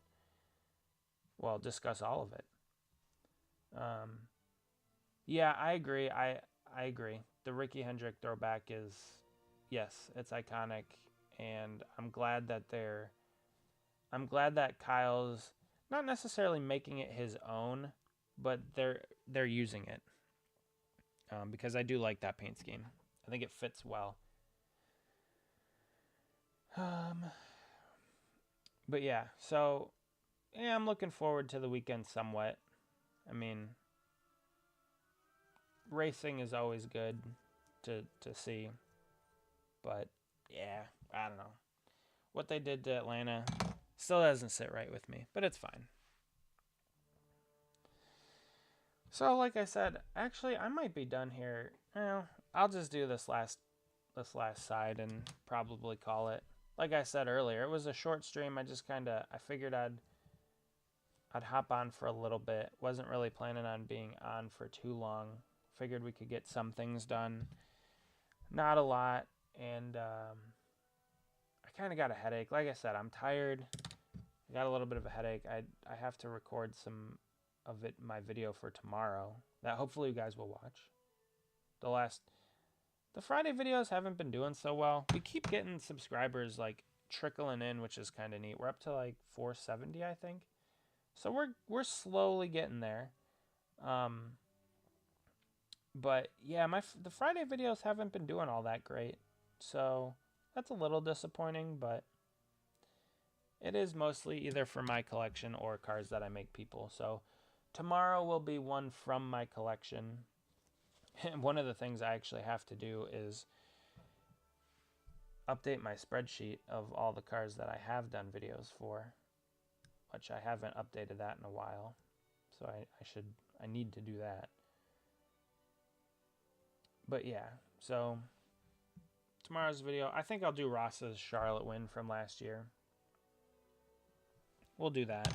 Well, discuss all of it. Yeah, I agree. I agree. The Ricky Hendrick throwback is, yes, it's iconic, and I'm glad that Kyle's not necessarily making it his own, but they're using it, because I do like that paint scheme. I think it fits well. Um, but yeah, so yeah, I'm looking forward to the weekend somewhat. I mean, racing is always good to see, but yeah, I don't know. What they did to Atlanta still doesn't sit right with me, but it's fine. So, like I said, actually, I might be done here. Well, I'll just do this last side and probably call it. Like I said earlier, it was a short stream. I figured I'd hop on for a little bit. Wasn't really planning on being on for too long. Figured we could get some things done. Not a lot, and I kind of got a headache. Like I said, I'm tired. I got a little bit of a headache. I have to record some of my video for tomorrow that hopefully you guys will watch. The Friday videos haven't been doing so well. We keep getting subscribers like trickling in, which is kind of neat. We're up to like 470, I think. So we're slowly getting there. But yeah, the Friday videos haven't been doing all that great. So that's a little disappointing, but it is mostly either for my collection or cars that I make people. So tomorrow will be one from my collection. And one of the things I actually have to do is update my spreadsheet of all the cars that I have done videos for, which I haven't updated that in a while. So I need to do that. But yeah, so tomorrow's video, I think I'll do Ross's Charlotte win from last year. We'll do that.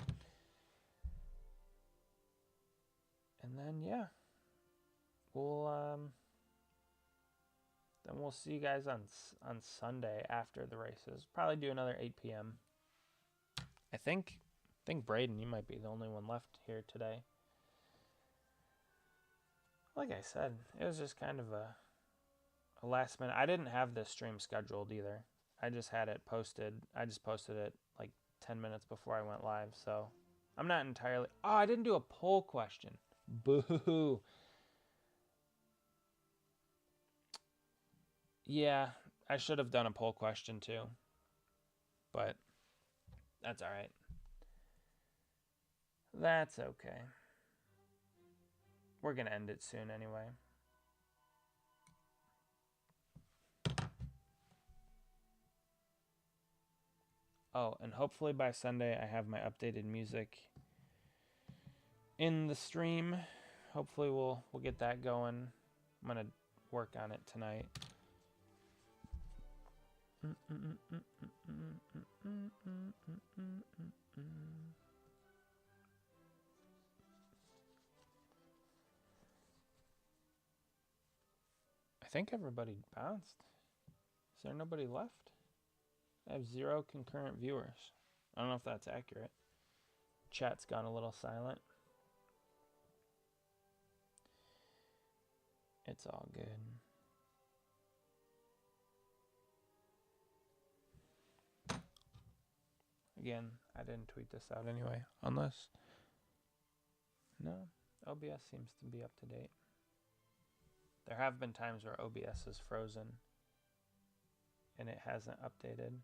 And then yeah, we'll see you guys on Sunday after the races. Probably do another 8 p.m. I think Braden, you might be the only one left here today. Like I said, it was just kind of a last minute. I didn't have this stream scheduled either. I just had it posted. I just posted it like 10 minutes before I went live, so I'm not entirely... Oh, I didn't do a poll question. Boo. Yeah, I should have done a poll question too. But that's all right. That's okay. We're going to end it soon anyway. Oh, and hopefully by Sunday I have my updated music in the stream. Hopefully we'll get that going. I'm going to work on it tonight. I think everybody bounced. Is there nobody left? I have 0 concurrent viewers. I don't know if that's accurate. Chat's gone a little silent. It's all good. Again, I didn't tweet this out anyway, unless... No, OBS seems to be up to date. There have been times where OBS is frozen and it hasn't updated.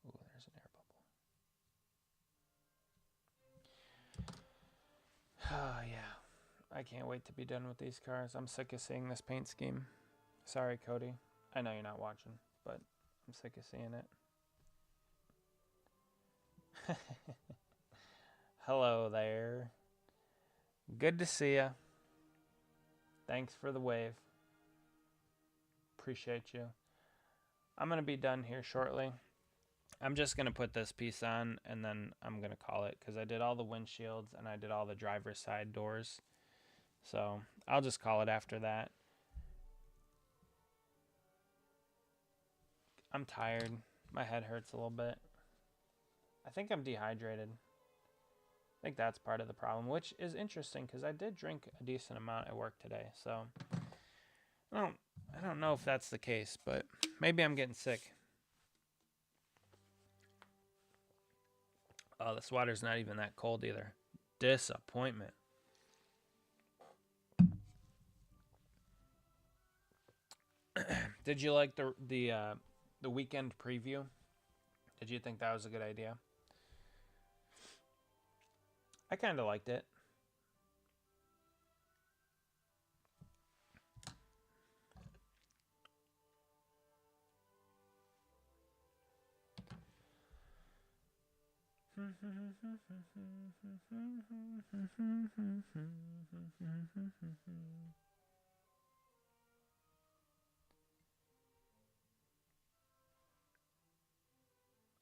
Ooh, there's an air bubble. Oh, yeah. I can't wait to be done with these cars. I'm sick of seeing this paint scheme. Sorry, Cody. I know you're not watching, but I'm sick of seeing it. Hello there. Good to see ya. Thanks for the wave. Appreciate you. I'm going to be done here shortly. I'm just going to put this piece on and then I'm going to call it because I did all the windshields and I did all the driver's side doors. So I'll just call it after that. I'm tired. My head hurts a little bit. I think I'm dehydrated. I think that's part of the problem, which is interesting because I did drink a decent amount at work today. So I don't know if that's the case, but maybe I'm getting sick. Oh, this water's not even that cold either. Disappointment. Did you like the weekend preview? Did you think that was a good idea? I kind of liked it.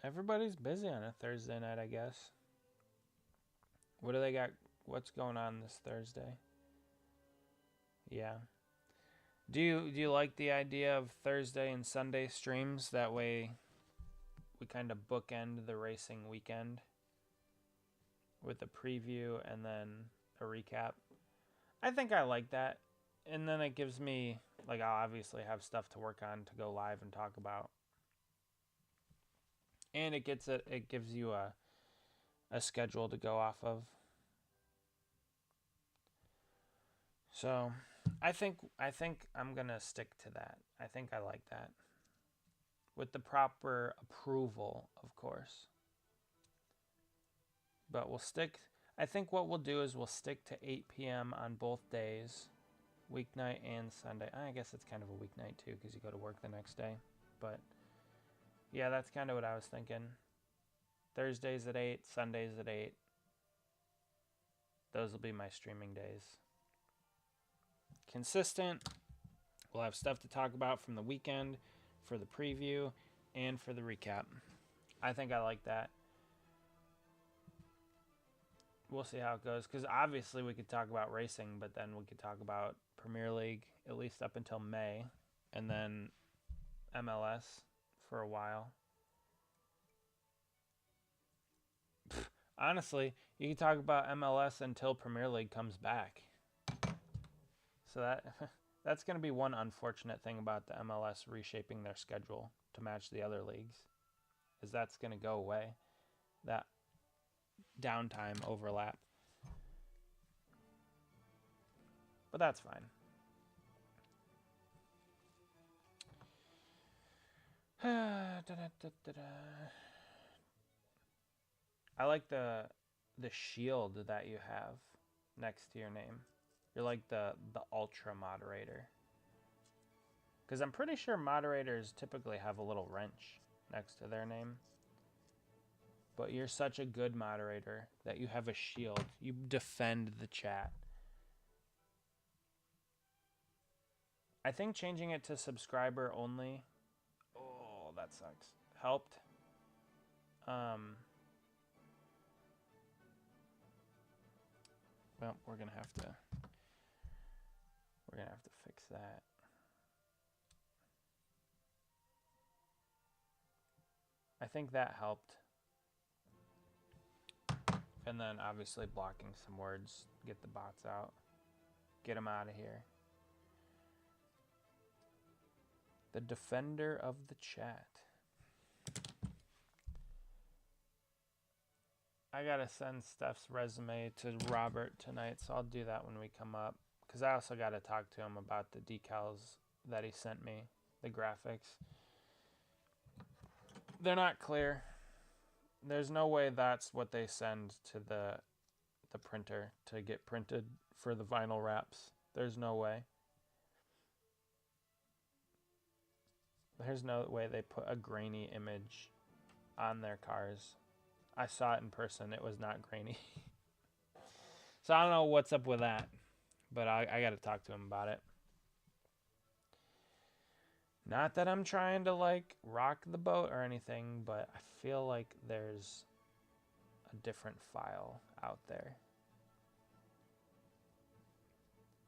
Everybody's busy on a Thursday night, I guess. What do they got? What's going on this Thursday? Yeah. Do you like the idea of Thursday and Sunday streams? That way we kind of bookend the racing weekend with a preview and then a recap. I think I like that. And then it gives me, like, I'll obviously have stuff to work on to go live and talk about. And it gives you a schedule to go off of. So I think I'm gonna stick to that. I think I like that. With the proper approval, of course. But we'll stick. I think what we'll do is we'll stick to 8 p.m. on both days, weeknight and Sunday. I guess it's kind of a weeknight too because you go to work the next day. But yeah, that's kind of what I was thinking. Thursdays at 8, Sundays at 8. Those will be my streaming days. Consistent. We'll have stuff to talk about from the weekend, for the preview, and for the recap. I think I like that. We'll see how it goes, because obviously we could talk about racing, but then we could talk about Premier League, at least up until May, and then MLS for a while. Honestly, you can talk about MLS until Premier League comes back. So that's going to be one unfortunate thing about the MLS reshaping their schedule to match the other leagues, is that's going to go away. That downtime overlap. But that's fine. I like the shield that you have next to your name. You're like the ultra moderator. Because I'm pretty sure moderators typically have a little wrench next to their name. But you're such a good moderator that you have a shield. You defend the chat. I think changing it to subscriber only. Oh, that sucks. Helped. Well, we're gonna have to fix that. I think that helped. And then obviously blocking some words, get the bots out, get them out of here. The defender of the chat. I gotta send Steph's resume to Robert tonight, so I'll do that when we come up. Because I also gotta talk to him about the decals that he sent me, the graphics. They're not clear. There's no way that's what they send to the printer to get printed for the vinyl wraps. There's no way. There's no way they put a grainy image on their cars. I saw it in person. It was not grainy. So I don't know what's up with that, but I got to talk to him about it. Not that I'm trying to like rock the boat or anything, but I feel like there's a different file out there.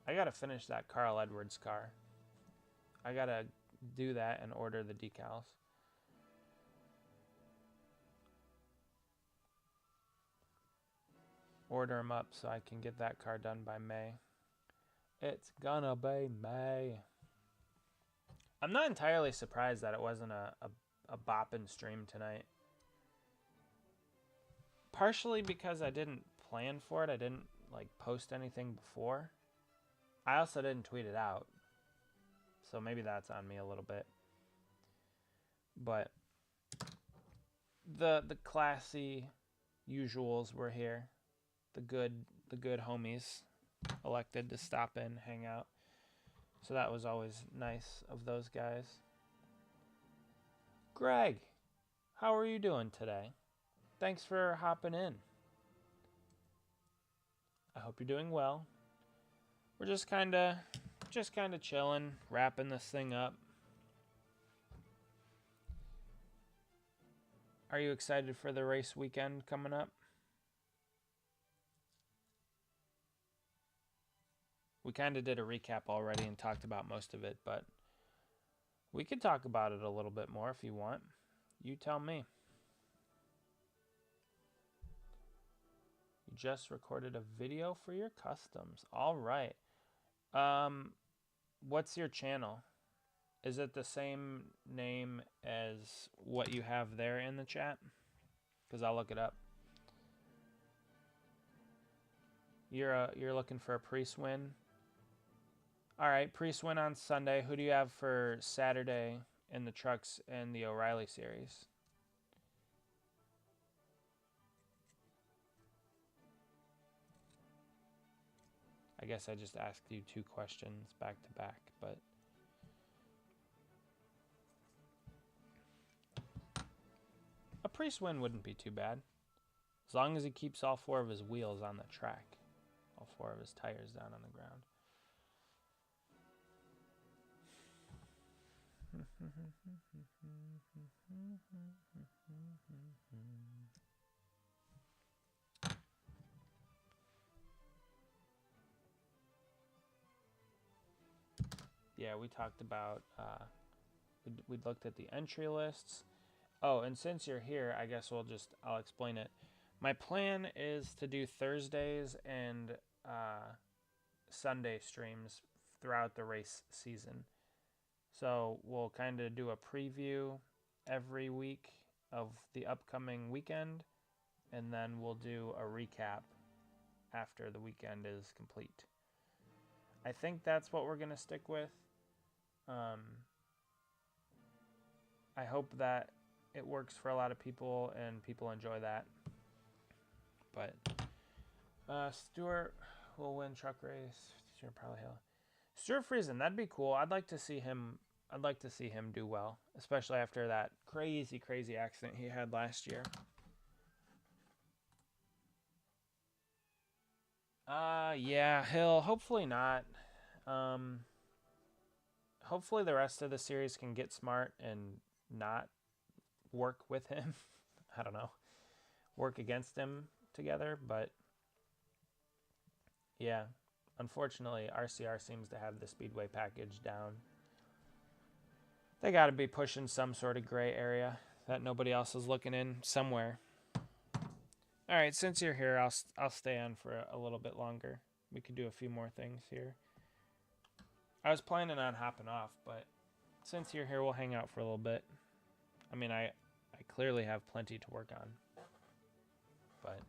I gotta finish that Carl Edwards car. I gotta do that and order the decals. Order them up so I can get that car done by May. It's gonna be May. I'm not entirely surprised that it wasn't a boppin' stream tonight. Partially because I didn't plan for it. I didn't like post anything before. I also didn't tweet it out. So maybe that's on me a little bit. But the classy usuals were here. The good homies elected to stop in, hang out. So that was always nice of those guys. Greg, how are you doing today? Thanks for hopping in. I hope you're doing well. We're just kind of chilling, wrapping this thing up. Are you excited for the race weekend coming up? We kind of did a recap already and talked about most of it, but we could talk about it a little bit more if you want. You tell me. You just recorded a video for your customs. All right. What's your channel? Is it the same name as what you have there in the chat? Because I'll look it up. You're looking for a priest win. All right, priest win on Sunday. Who do you have for Saturday in the trucks and the O'Reilly series? I guess I just asked you 2 questions back to back, but a priest win wouldn't be too bad. As long as he keeps all 4 of his wheels on the track. All 4 of his tires down on the ground. Yeah, we talked about, we looked at the entry lists. Oh, and since you're here, I guess I'll explain it. My plan is to do Thursdays and Sunday streams throughout the race season. So we'll kind of do a preview every week of the upcoming weekend, and then we'll do a recap after the weekend is complete. I think that's what we're going to stick with. I hope that it works for a lot of people and people enjoy that. But Stuart will win truck race. Stuart probably he'll. Stuart Friesen, that'd be cool. I'd like to see him do well, especially after that crazy accident he had last year. Yeah, he'll hopefully not. Hopefully the rest of the series can get smart and not work with him. I don't know. Work against him together, but yeah. Unfortunately, RCR seems to have the Speedway package down. They got to be pushing some sort of gray area that nobody else is looking in somewhere. All right, since you're here, I'll stay on for a little bit longer. We could do a few more things here. I was planning on hopping off, but since you're here, we'll hang out for a little bit. I mean, I clearly have plenty to work on. But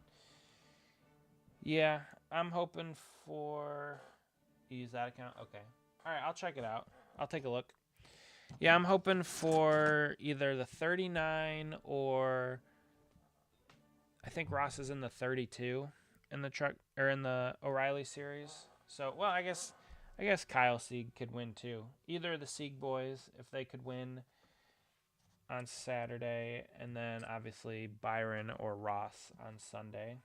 yeah, I'm hoping for... Use that account? Okay. All right, I'll check it out. I'll take a look. Yeah, I'm hoping for either the 39 or... I think Ross is in the 32 in the truck or in the O'Reilly series. So, well, I guess Kyle Sieg could win too. Either of the Sieg boys, if they could win on Saturday, and then obviously Byron or Ross on Sunday.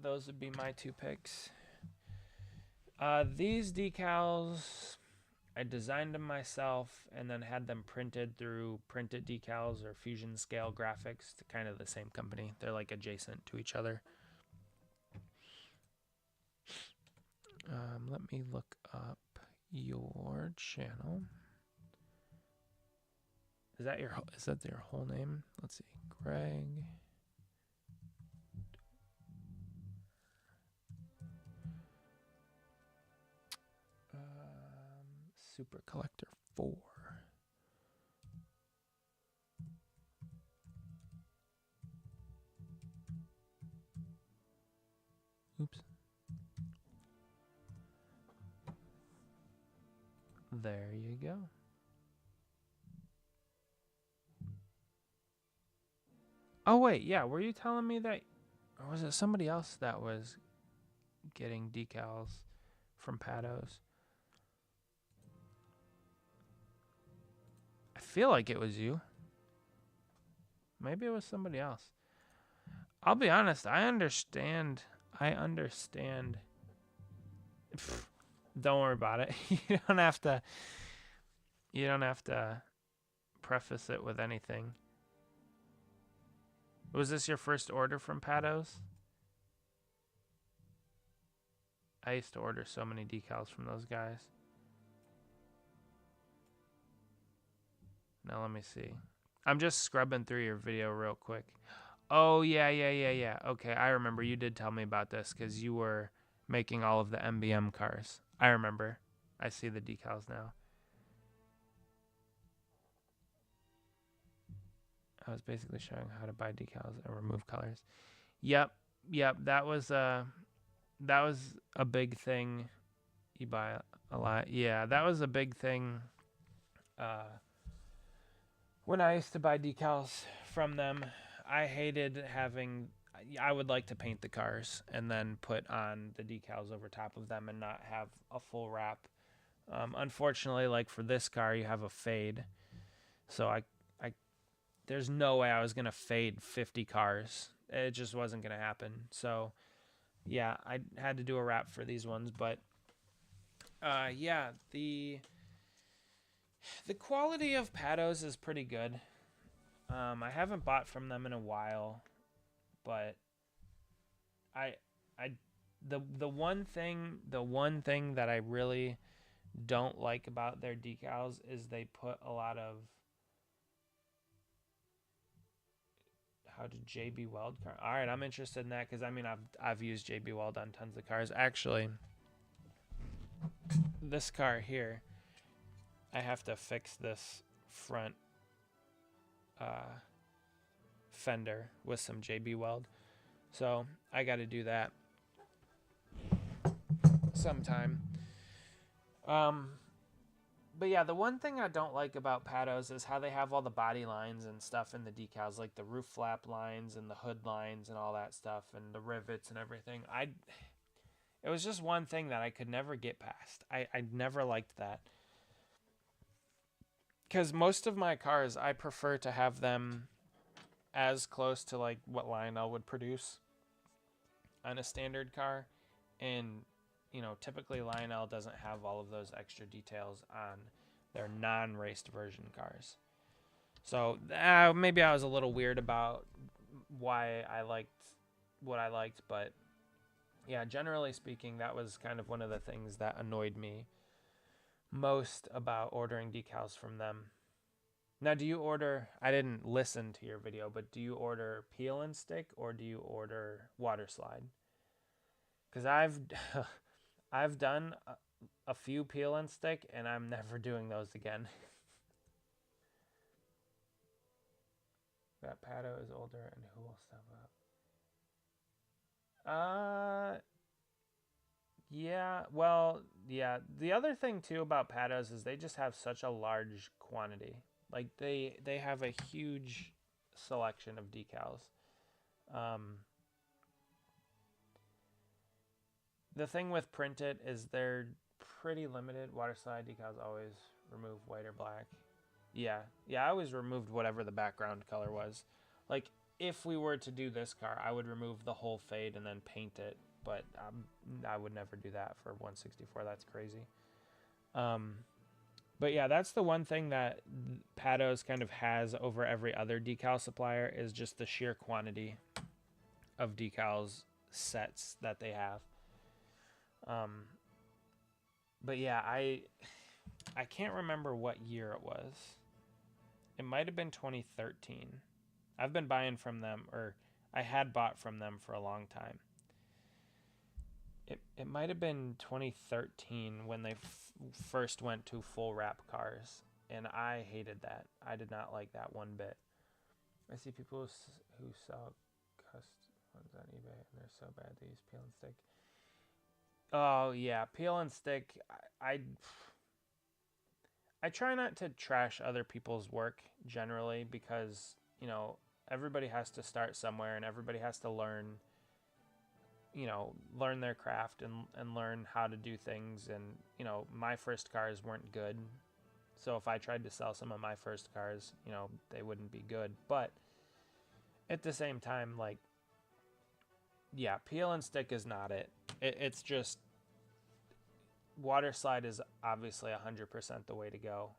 Those would be my 2 picks. These decals, I designed them myself and then had them printed through Print It Decals or Fusion Scale Graphics, to kind of the same company. They're like adjacent to each other. Let me look up your channel. Is that your whole name? Let's see, Greg. Super Collector 4. Oops. There you go. Oh, wait, yeah, were you telling me that, or was it somebody else that was getting decals from Pados? I feel like it was you. Maybe it was somebody else. I'll be honest, I understand. Pfft, don't worry about it. You don't have to preface it with anything. Was this your first order from Pados? I used to order so many decals from those guys. Now let me see. I'm just scrubbing through your video real quick. Oh, yeah. Okay, I remember. You did tell me about this because you were making all of the MBM cars. I remember. I see the decals now. I was basically showing how to buy decals and remove colors. Yep. That was a big thing. You buy a lot. Yeah, that was a big thing. When I used to buy decals from them, I hated having. I would like to paint the cars and then put on the decals over top of them and not have a full wrap. Unfortunately, like for this car, you have a fade, so there's no way I was gonna fade 50 cars. It just wasn't gonna happen. So, yeah, I had to do a wrap for these ones, but yeah, the quality of Pados is pretty good. I haven't bought from them in a while, but the one thing that I really don't like about their decals is they put a lot of how to JB Weld car. All right, I'm interested in that because I mean I've used JB Weld on tons of cars. Actually, this car here, I have to fix this front fender with some JB Weld, so I got to do that sometime. But yeah, the one thing I don't like about Pados is how they have all the body lines and stuff in the decals, like the roof flap lines and the hood lines and all that stuff and the rivets and everything. It was just one thing that I could never get past. I never liked that. Because most of my cars, I prefer to have them as close to like what Lionel would produce on a standard car. And, you know, typically Lionel doesn't have all of those extra details on their non-raced version cars. So maybe I was a little weird about why I liked what I liked, but yeah, generally speaking, that was kind of one of the things that annoyed me most about ordering decals from them. Now, do you order, I didn't listen to your video, but do you order peel and stick or do you order water slide? Because I've done a few peel and stick and I'm never doing those again. That Pado is older and who will step up? Yeah, well, yeah. The other thing too about Pados is they just have such a large quantity. Like they have a huge selection of decals. The thing with Printed is they're pretty limited. Waterslide decals always remove white or black. Yeah, I always removed whatever the background color was. Like if we were to do this car, I would remove the whole fade and then paint it. But I would never do that for 164. That's crazy. But yeah, that's the one thing that Pados kind of has over every other decal supplier is just the sheer quantity of decals sets that they have. But yeah, I can't remember what year it was. It might have been 2013. I've been buying from them, or I had bought from them for a long time. It might have been 2013 when they first went to full wrap cars, and I hated that. I did not like that one bit. I see people who sell custom ones on eBay, and they're so bad they use peel and stick. Oh yeah, peel and stick. I try not to trash other people's work generally because, everybody has to start somewhere and everybody has to learn their craft and learn how to do things. And, my first cars weren't good. So if I tried to sell some of my first cars, they wouldn't be good. But at the same time, like, yeah, peel and stick is not it. It's just water slide is obviously 100% the way to go.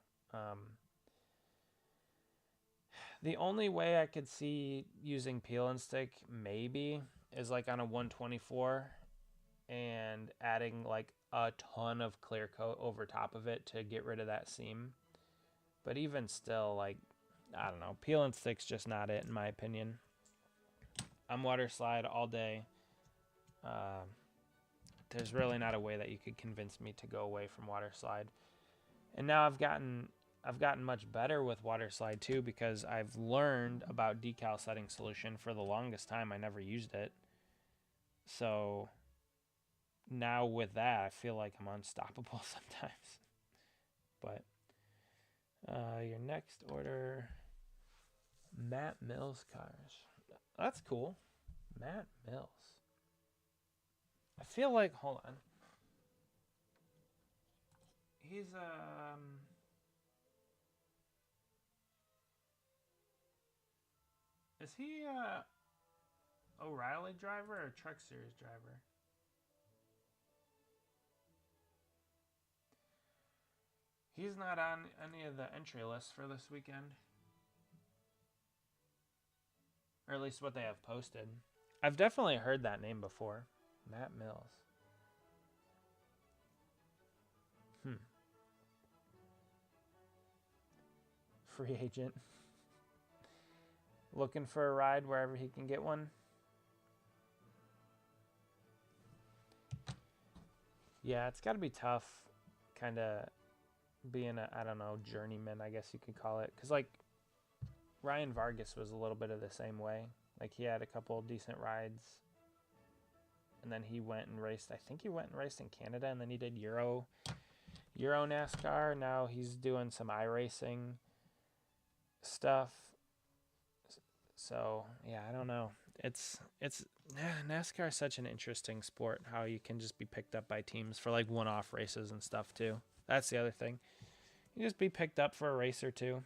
The only way I could see using peel and stick maybe is like on a 124 and adding like a ton of clear coat over top of it to get rid of that seam. But even still, like, I don't know, peel and stick's just not it in my opinion. I'm water slide all day. There's really not a way that you could convince me to go away from water slide. And now I've gotten much better with water slide too because I've learned about decal setting solution. For the longest time I never used it. So now with that I feel like I'm unstoppable sometimes. But your next order, Matt Mills cars. That's cool. Matt Mills. I feel like, hold on. He's is he O'Reilly driver or Truck Series driver? He's not on any of the entry lists for this weekend. Or at least what they have posted. I've definitely heard that name before. Matt Mills. Free agent. Looking for a ride wherever he can get one. Yeah, it's got to be tough kind of being a, I don't know, journeyman, I guess you could call it. Because, like, Ryan Vargas was a little bit of the same way. Like, he had a couple decent rides. And then he went and raced. I think he went and raced in Canada. And then he did Euro NASCAR. Now he's doing some iRacing stuff. So, yeah, I don't know. NASCAR is such an interesting sport. How you can just be picked up by teams for, like, one-off races and stuff, too. That's the other thing. You just be picked up for a race or two.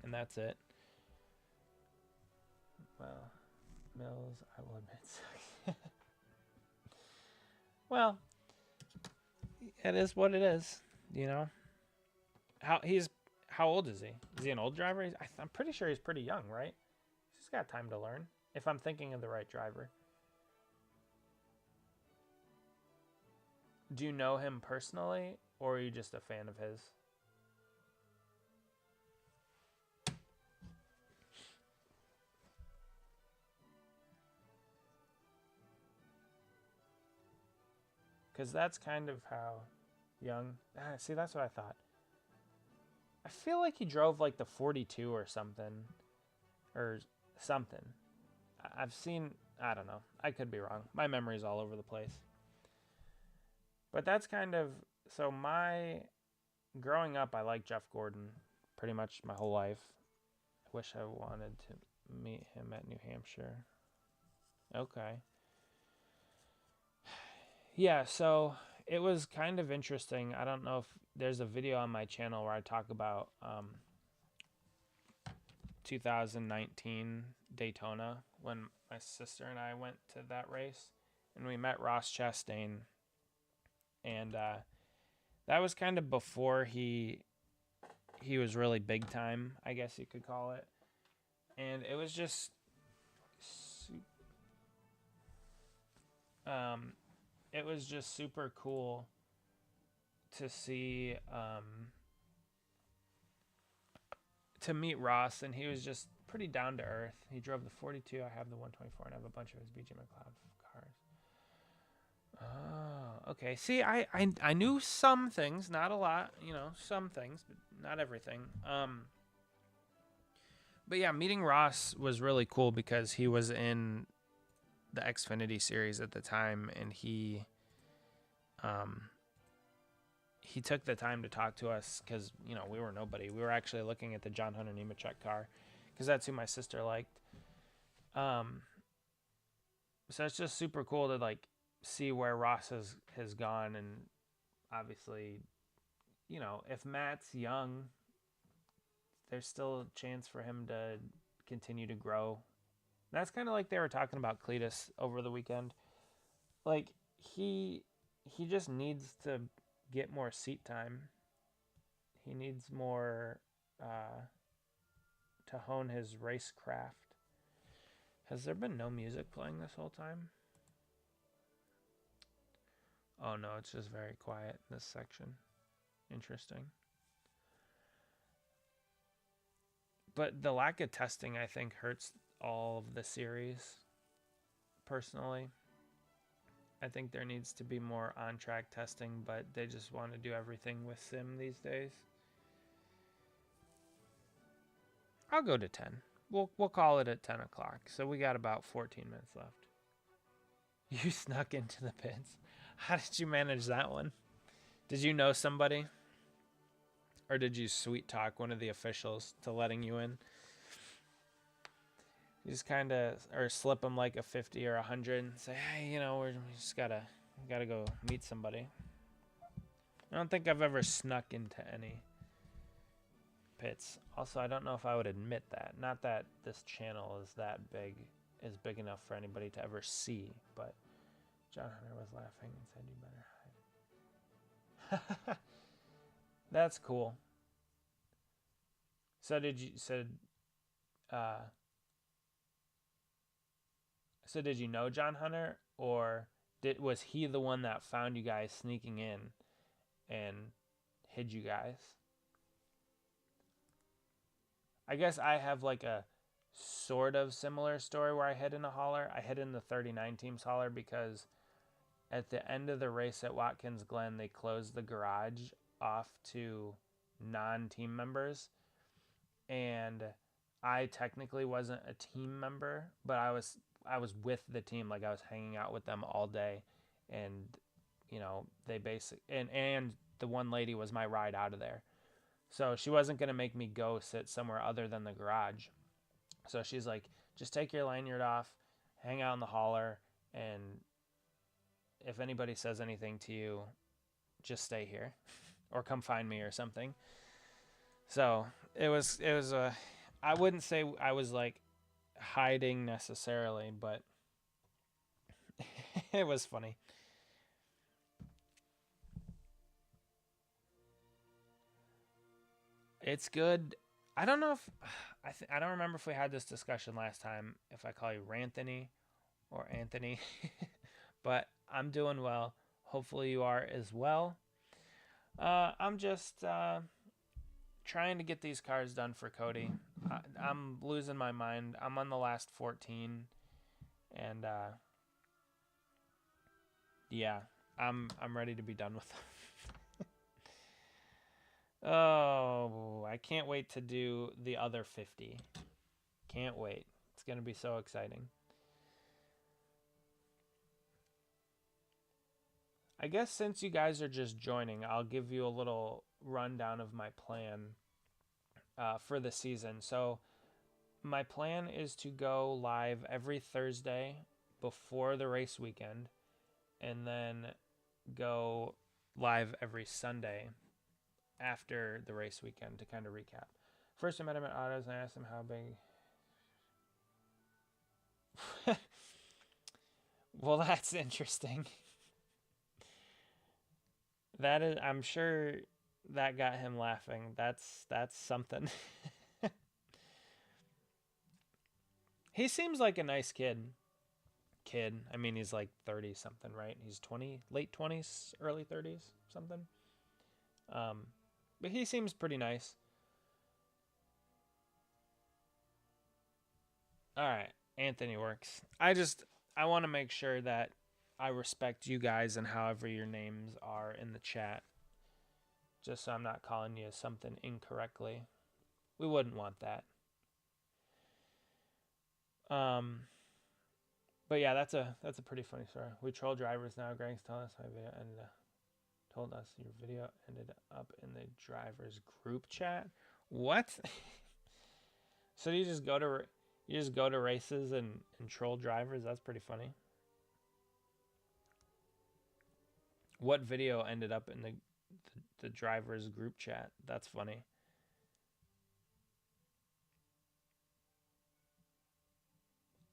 And that's it. Well, Mills, I will admit. Well, it is what it is, How old is he? Is he an old driver? I'm pretty sure he's pretty young, right? He's just got time to learn. If I'm thinking of the right driver. Do you know him personally, or are you just a fan of his? Because that's kind of how young... see, that's what I thought. I feel like he drove like the 42 or something. Or something. I've seen... I don't know. I could be wrong. My memory's all over the place. But that's kind of... So growing up, I liked Jeff Gordon pretty much my whole life. I wish I wanted to meet him at New Hampshire. Okay. Yeah, so it was kind of interesting. I don't know if there's a video on my channel where I talk about 2019 Daytona when my sister and I went to that race. And we met Ross Chastain. And that was kind of before he was really big time, I guess you could call it. And it was just super cool to see to meet Ross, and he was just pretty down to earth. He drove the 42. I have the 124, and I have a bunch of his BJ McLeod cars. Oh, okay. See, I knew some things, not a lot, some things, but not everything. But yeah, meeting Ross was really cool because he was in the Xfinity series at the time, and he took the time to talk to us because we were nobody. We were actually looking at the John Hunter Nemechek car because that's who my sister liked. So it's just super cool to like see where Ross has gone, and obviously, if Matt's young, there's still a chance for him to continue to grow. That's kind of like they were talking about Cletus over the weekend. Like he just needs to get more seat time. He needs more to hone his racecraft. Has there been no music playing this whole time? Oh no, it's just very quiet in this section. Interesting. But the lack of testing, I think, hurts all of the series, personally. I think there needs to be more on-track testing, but they just want to do everything with sim these days. I'll go to 10. We'll call it at 10 o'clock. So we got about 14 minutes left. You snuck into the pits. How did you manage that one? Did you know somebody? Or did you sweet talk one of the officials to letting you in? You just kind of, or slip them like a 50 or 100 and say, hey, we just gotta go meet somebody. I don't think I've ever snuck into any pits. Also, I don't know if I would admit that. Not that this channel is big enough for anybody to ever see, but John Hunter was laughing and said, you better hide. That's cool. So did you know John Hunter, or was he the one that found you guys sneaking in and hid you guys? I guess I have like a sort of similar story where I hid in a hauler. I hid in the 39 team's hauler because at the end of the race at Watkins Glen, they closed the garage off to non-team members. And I technically wasn't a team member, but I was with the team. Like I was hanging out with them all day. And, they and the one lady was my ride out of there. So she wasn't going to make me go sit somewhere other than the garage. So she's like, just take your lanyard off, hang out in the hauler, and if anybody says anything to you, just stay here or come find me or something. So it was I wouldn't say I was like hiding necessarily, but it was funny. It's good. I don't know if I don't remember if we had this discussion last time, if I call you Ranthony or Anthony, but I'm doing well. Hopefully you are as well. I'm just trying to get these cars done for Cody. I'm losing my mind. I'm on the last 14, and yeah, I'm ready to be done with them. Oh, I can't wait to do the other 50. Can't wait. It's going to be so exciting. I guess since you guys are just joining, I'll give you a little rundown of my plan for the season. So my plan is to go live every Thursday before the race weekend, and then go live every Sunday after the race weekend to kind of recap. First, I met him at Autos and I asked him how big. Well, that's interesting. That is, I'm sure that got him laughing. That's something. He seems like a nice kid. I mean, he's like 30 something, right? He's 20, late 20s, early 30s, something. But he seems pretty nice. All right, Anthony works. I want to make sure that I respect you guys and however your names are in the chat, just so I'm not calling you something incorrectly. We wouldn't want that. But yeah, that's a pretty funny story. We troll drivers now. Greg's telling us my video ended up, told us your video ended up in the drivers group chat. What? So you just go to races and troll drivers? That's pretty funny. What video ended up in the drivers group chat? That's funny.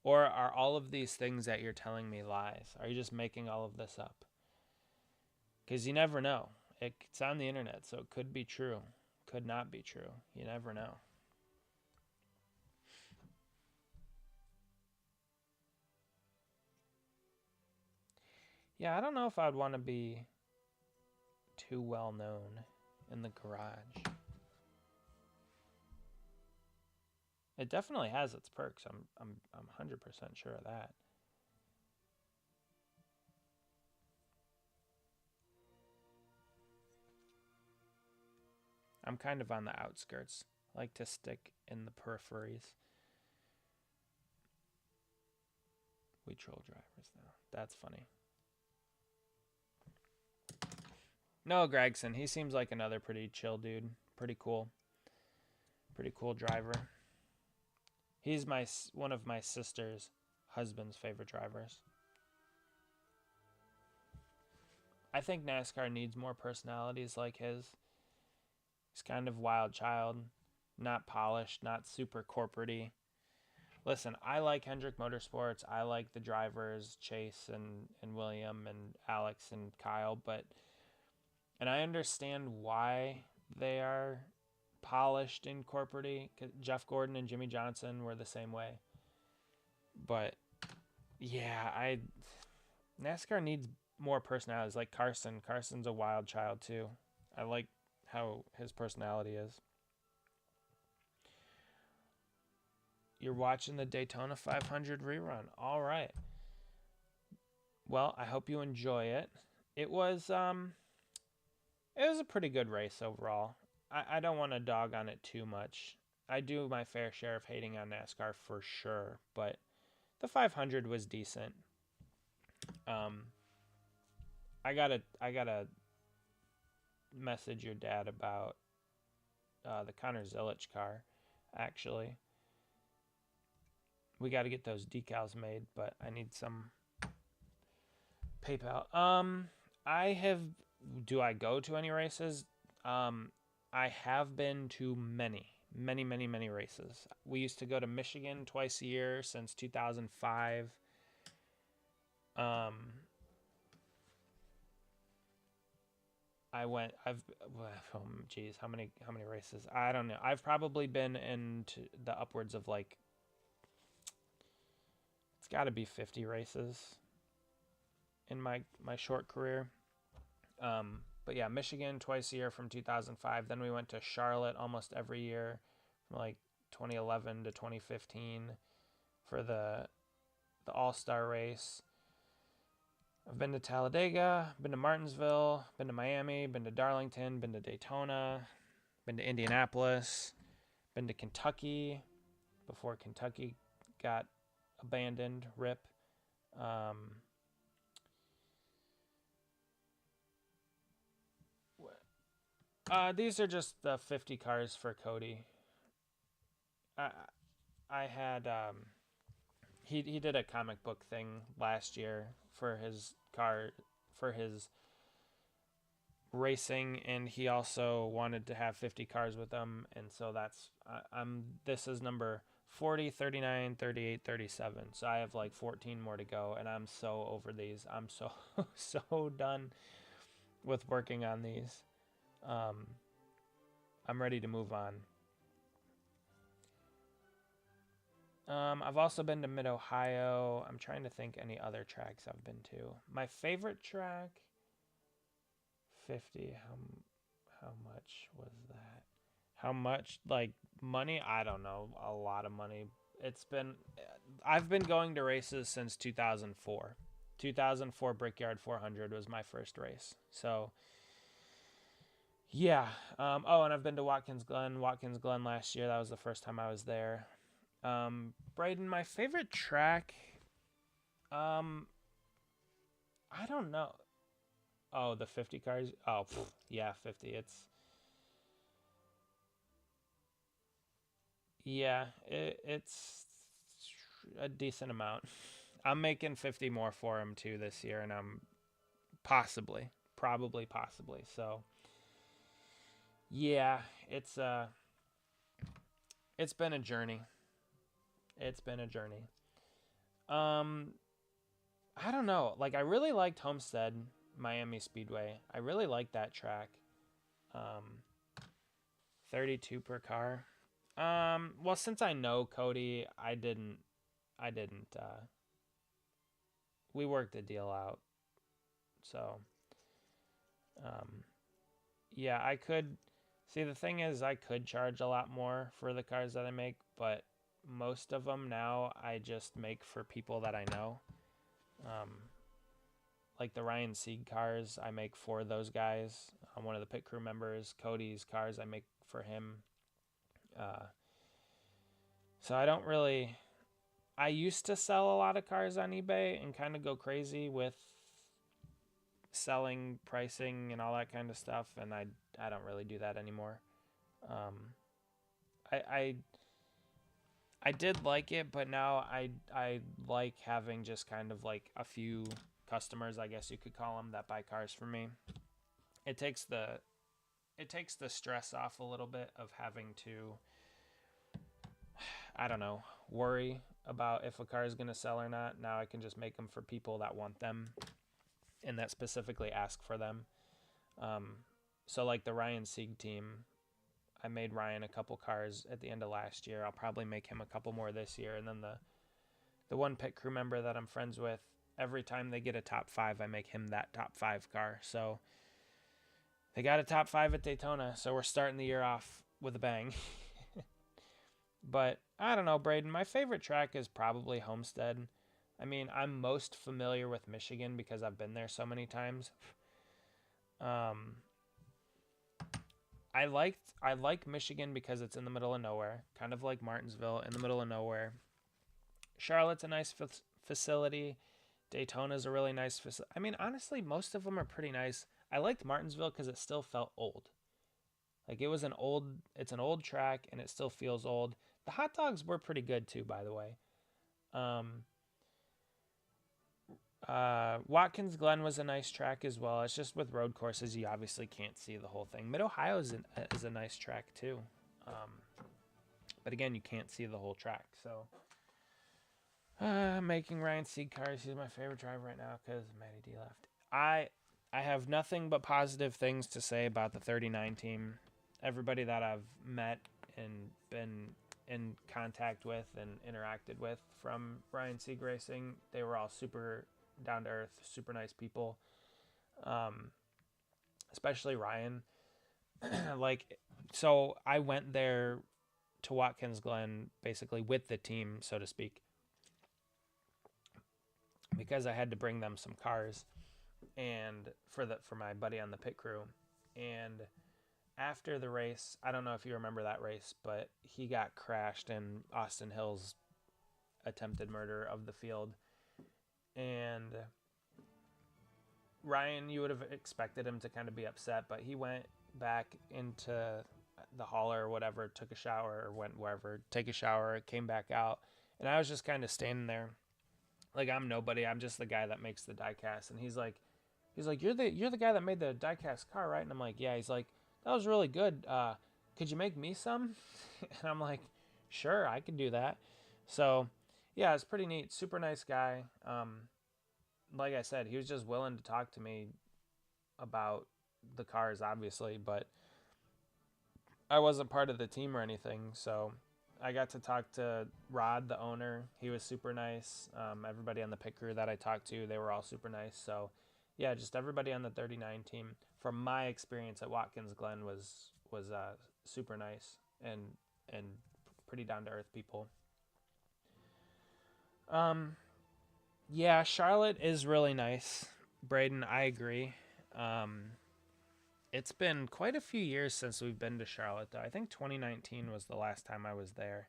Or are all of these things that you're telling me lies? Are you just making all of this up? Because you never know. It's on the internet, so it could be true. Could not be true. You never know. Yeah, I don't know if I'd want to be too well known in the garage. It definitely has its perks. I'm 100% sure of that. I'm kind of on the outskirts. I like to stick in the peripheries. We troll drivers now. That's funny. No, Gregson. He seems like another pretty chill dude. Pretty cool. Pretty cool driver. He's one of my sister's husband's favorite drivers. I think NASCAR needs more personalities like his. He's kind of wild child, not polished, not super corporate-y. Listen, I like Hendrick Motorsports. I like the drivers, Chase and William and Alex and Kyle, and I understand why they are polished and corporate-y. Jeff Gordon and Jimmy Johnson were the same way. But yeah, NASCAR needs more personalities. Like Carson. Carson's a wild child too. I like how his personality is. You're watching the Daytona 500 rerun. All right. Well, I hope you enjoy it. It was a pretty good race overall. I don't want to dog on it too much. I do my fair share of hating on NASCAR for sure, but the 500 was decent. I gotta message your dad about the Connor Zilic car. Actually, we got to get those decals made, but I need some PayPal. Do I go to any races? I have been to many races. We used to go to Michigan twice a year since 2005. How many races? I don't know. I've probably been into the upwards of it's got to be 50 races in my short career. But yeah, Michigan twice a year from 2005. Then we went to Charlotte almost every year from 2011 to 2015 for the All-Star race. I've been to Talladega, been to Martinsville, been to Miami, been to Darlington, been to Daytona, been to Indianapolis, been to Kentucky before Kentucky got abandoned, rip. These are just the 50 cars for Cody. I had he did a comic book thing last year for his car, for his racing, and he also wanted to have 50 cars with him, and so this is number 40, 39, 38, 37. So I have 14 more to go, and I'm so over these. I'm so done with working on these. I'm ready to move on. I've also been to Mid-Ohio. I'm trying to think any other tracks I've been to. My favorite track, 50. How much was that? How much, like, money? I don't know. A lot of money. I've been going to races since 2004. 2004 Brickyard 400 was my first race. So, yeah. And I've been to Watkins Glen. Watkins Glen last year. That was the first time I was there. Braden, my favorite track. I don't know. Oh, the 50 cars. Oh, yeah, 50. It's a decent amount. I'm making 50 more for him too this year, and I'm probably. So, yeah, it's been a journey. It's been a journey. Um, I don't know. Like, I really liked Homestead Miami Speedway. I really liked that track. Um, 32 per car. Well, since I know Cody, I didn't. We worked the deal out. So, um, yeah, I could see the thing is I could charge a lot more for the cars that I make, but most of them now I just make for people that I know. Um, like the Ryan Sieg cars, I make for those guys. I'm one of the pit crew members. Cody's cars, I make for him. Uh, so I don't really. I used to sell a lot of cars on eBay and kind of go crazy with selling, pricing, and all that kind of stuff, and I don't really do that anymore. Um, I, I I did like it, but now I like having just kind of like a few customers, I guess you could call them, that buy cars from me. It takes the stress off a little bit of having to, I don't know, worry about if a car is going to sell or not. Now I can just make them for people that want them and that specifically ask for them. Um, so like the Ryan Sieg team, I made Ryan a couple cars at the end of last year. I'll probably make him a couple more this year. And then the one pit crew member that I'm friends with, every time they get a top 5, I make him that top 5 car. So they got a top 5 at Daytona. So we're starting the year off with a bang. But I don't know, Braden. My favorite track is probably Homestead. I mean, I'm most familiar with Michigan because I've been there so many times. Um, I like Michigan because it's in the middle of nowhere, kind of like Martinsville in the middle of nowhere. Charlotte's a nice facility. Daytona's a really nice facility. I mean, honestly, most of them are pretty nice. I liked Martinsville because it still felt old. Like it's an old track and it still feels old. The hot dogs were pretty good too, by the way. Um, Watkins Glen was a nice track as well. It's just with road courses, you obviously can't see the whole thing. Mid Ohio is a nice track too, but again, you can't see the whole track. So, making Ryan Sieg cars. He's my favorite driver right now because Matty D left. I have nothing but positive things to say about the 39 team. Everybody that I've met and been in contact with and interacted with from Ryan Sieg Racing, they were all super down to earth, super nice people. Especially Ryan. So I went there to Watkins Glen basically with the team, so to speak, because I had to bring them some cars and for my buddy on the pit crew. And after the race, I don't know if you remember that race, but he got crashed in Austin Hill's attempted murder of the field. And Ryan, you would have expected him to kind of be upset, but he went back into the hauler or whatever, took a shower or went wherever, take a shower, came back out. And I was just kind of standing there like I'm nobody. I'm just the guy that makes the diecast. And he's like, you're the guy that made the diecast car, right? And I'm like, yeah. He's like, that was really good. Could you make me some? And I'm like, sure, I could do that. So, yeah, it's pretty neat. Super nice guy. Like I said, he was just willing to talk to me about the cars, obviously, but I wasn't part of the team or anything. So I got to talk to Rod, the owner. He was super nice. Everybody on the pit crew that I talked to, they were all super nice. So Yeah, just everybody on the 39 team. From my experience at Watkins Glen was super nice and pretty down to earth people. Um, yeah, Charlotte is really nice. Braden, I agree. Um, it's been quite a few years since we've been to Charlotte, though. I think 2019 was the last time I was there.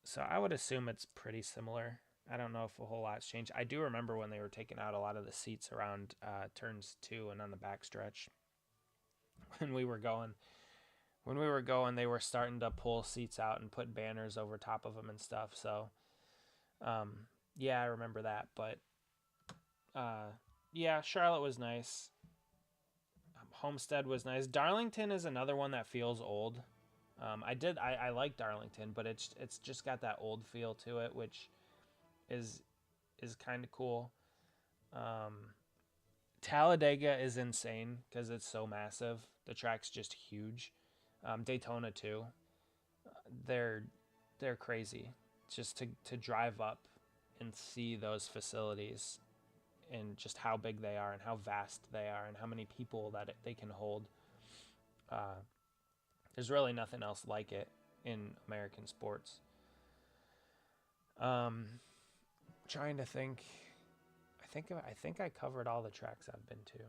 So I would assume it's pretty similar. I don't know if a whole lot's changed. I do remember when they were taking out a lot of the seats around turns 2 and on the backstretch. When we were going, they were starting to pull seats out and put banners over top of them and stuff. So, yeah, I remember that. But yeah, Charlotte was nice. Homestead was nice. Darlington is another one that feels old. I like Darlington, but it's just got that old feel to it, which is kind of cool. Talladega is insane because it's so massive. The track's just huge. Daytona too. They're crazy. Just to drive up and see those facilities and just how big they are and how vast they are and how many people that they can hold. There's really nothing else like it in American sports. Trying to think. I think I covered all the tracks I've been to.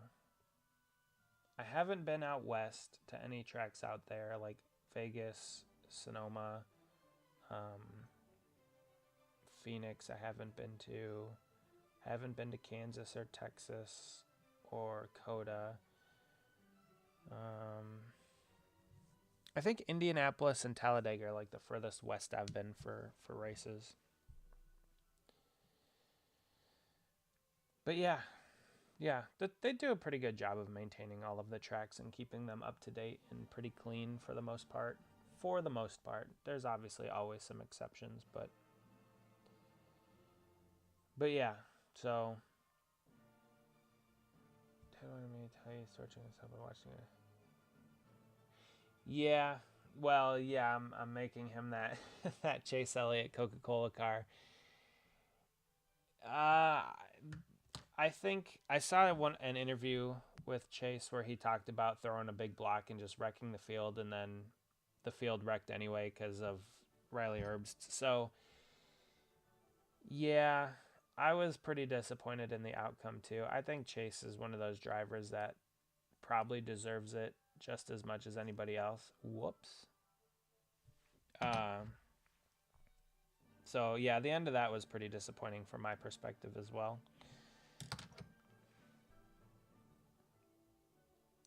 I haven't been out west to any tracks out there like Vegas, Sonoma, Phoenix. I haven't been to. I haven't been to Kansas or Texas or Coda. I think Indianapolis and Talladega are like the furthest west I've been for races. But yeah, they do a pretty good job of maintaining all of the tracks and keeping them up to date and pretty clean for the most part. For the most part, there's obviously always some exceptions, but yeah. So, tell me how you searching this up and watching it. Yeah, well, yeah, I'm making him that that Chase Elliott Coca-Cola car. I think I saw an interview with Chase where he talked about throwing a big block and just wrecking the field, and then the field wrecked anyway because of Riley Herbst. So, yeah, I was pretty disappointed in the outcome too. I think Chase is one of those drivers that probably deserves it just as much as anybody else. Whoops. So yeah, the end of that was pretty disappointing from my perspective as well.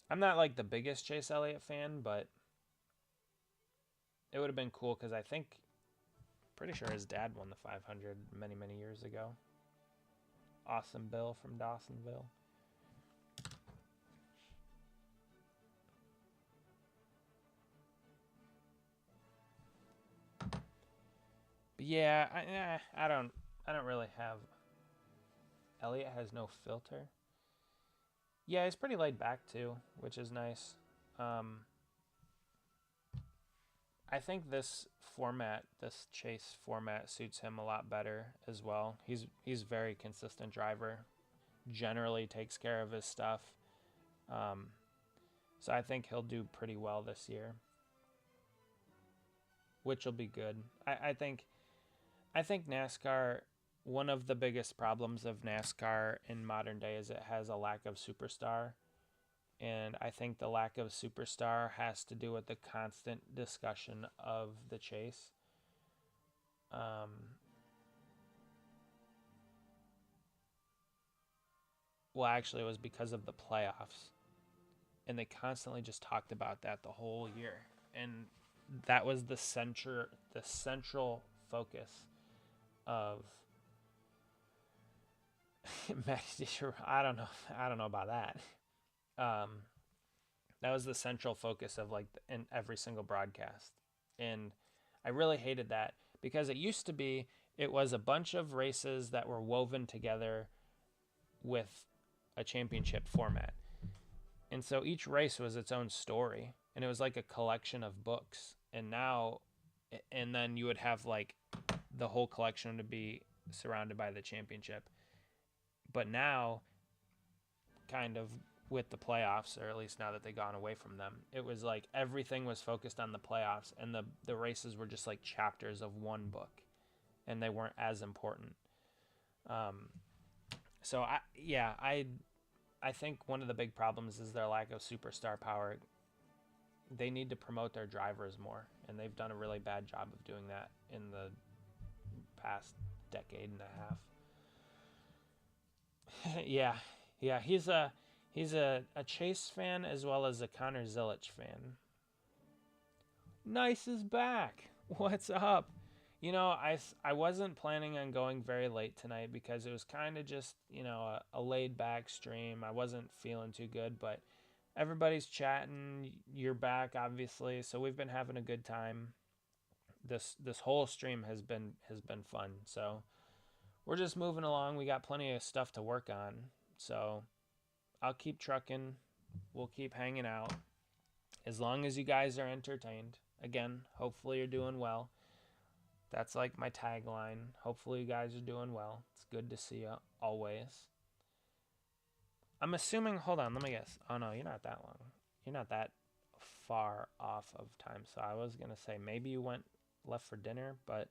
I'm not like the biggest Chase Elliott fan, but it would have been cool because I think, pretty sure his dad won the 500 many years ago. Awesome Bill from Dawsonville. But yeah, I don't really have. Elliott has no filter. Yeah, he's pretty laid back too, which is nice. I think this Chase format, suits him a lot better as well. He's very consistent driver, generally takes care of his stuff. So I think he'll do pretty well this year, which will be good. I think NASCAR. One of the biggest problems of NASCAR in modern day is it has a lack of superstar. And I think the lack of superstar has to do with the constant discussion of the chase. Well, actually, it was because of the playoffs. And they constantly just talked about that the whole year. And that was the central focus of I don't know about that. That was the central focus of like in every single broadcast, and I really hated that because it used to be it was a bunch of races that were woven together with a championship format, and so each race was its own story, and it was like a collection of books. And then you would have like the whole collection to be surrounded by the championship. But now kind of with the playoffs, or at least now that they've gone away from them. It was like everything was focused on the playoffs, and the races were just like chapters of one book, and they weren't as important. So I think one of the big problems is their lack of superstar power. They need to promote their drivers more, and they've done a really bad job of doing that in the past decade and a half. yeah, he's a Chase fan as well as a Connor Zilich fan. Nice is back. What's up? You know, I wasn't planning on going very late tonight because it was kind of just, you know, a laid back stream. I wasn't feeling too good, but everybody's chatting. You're back, obviously, so we've been having a good time. This whole stream has been fun. So we're just moving along. We got plenty of stuff to work on. So I'll keep trucking. We'll keep hanging out as long as you guys are entertained. Again, hopefully you're doing well. That's like my tagline. Hopefully you guys are doing well. It's good to see you always. I'm assuming, hold on, let me guess. Oh no, you're not that long. You're not that far off of time. So I was going to say maybe you left for dinner, but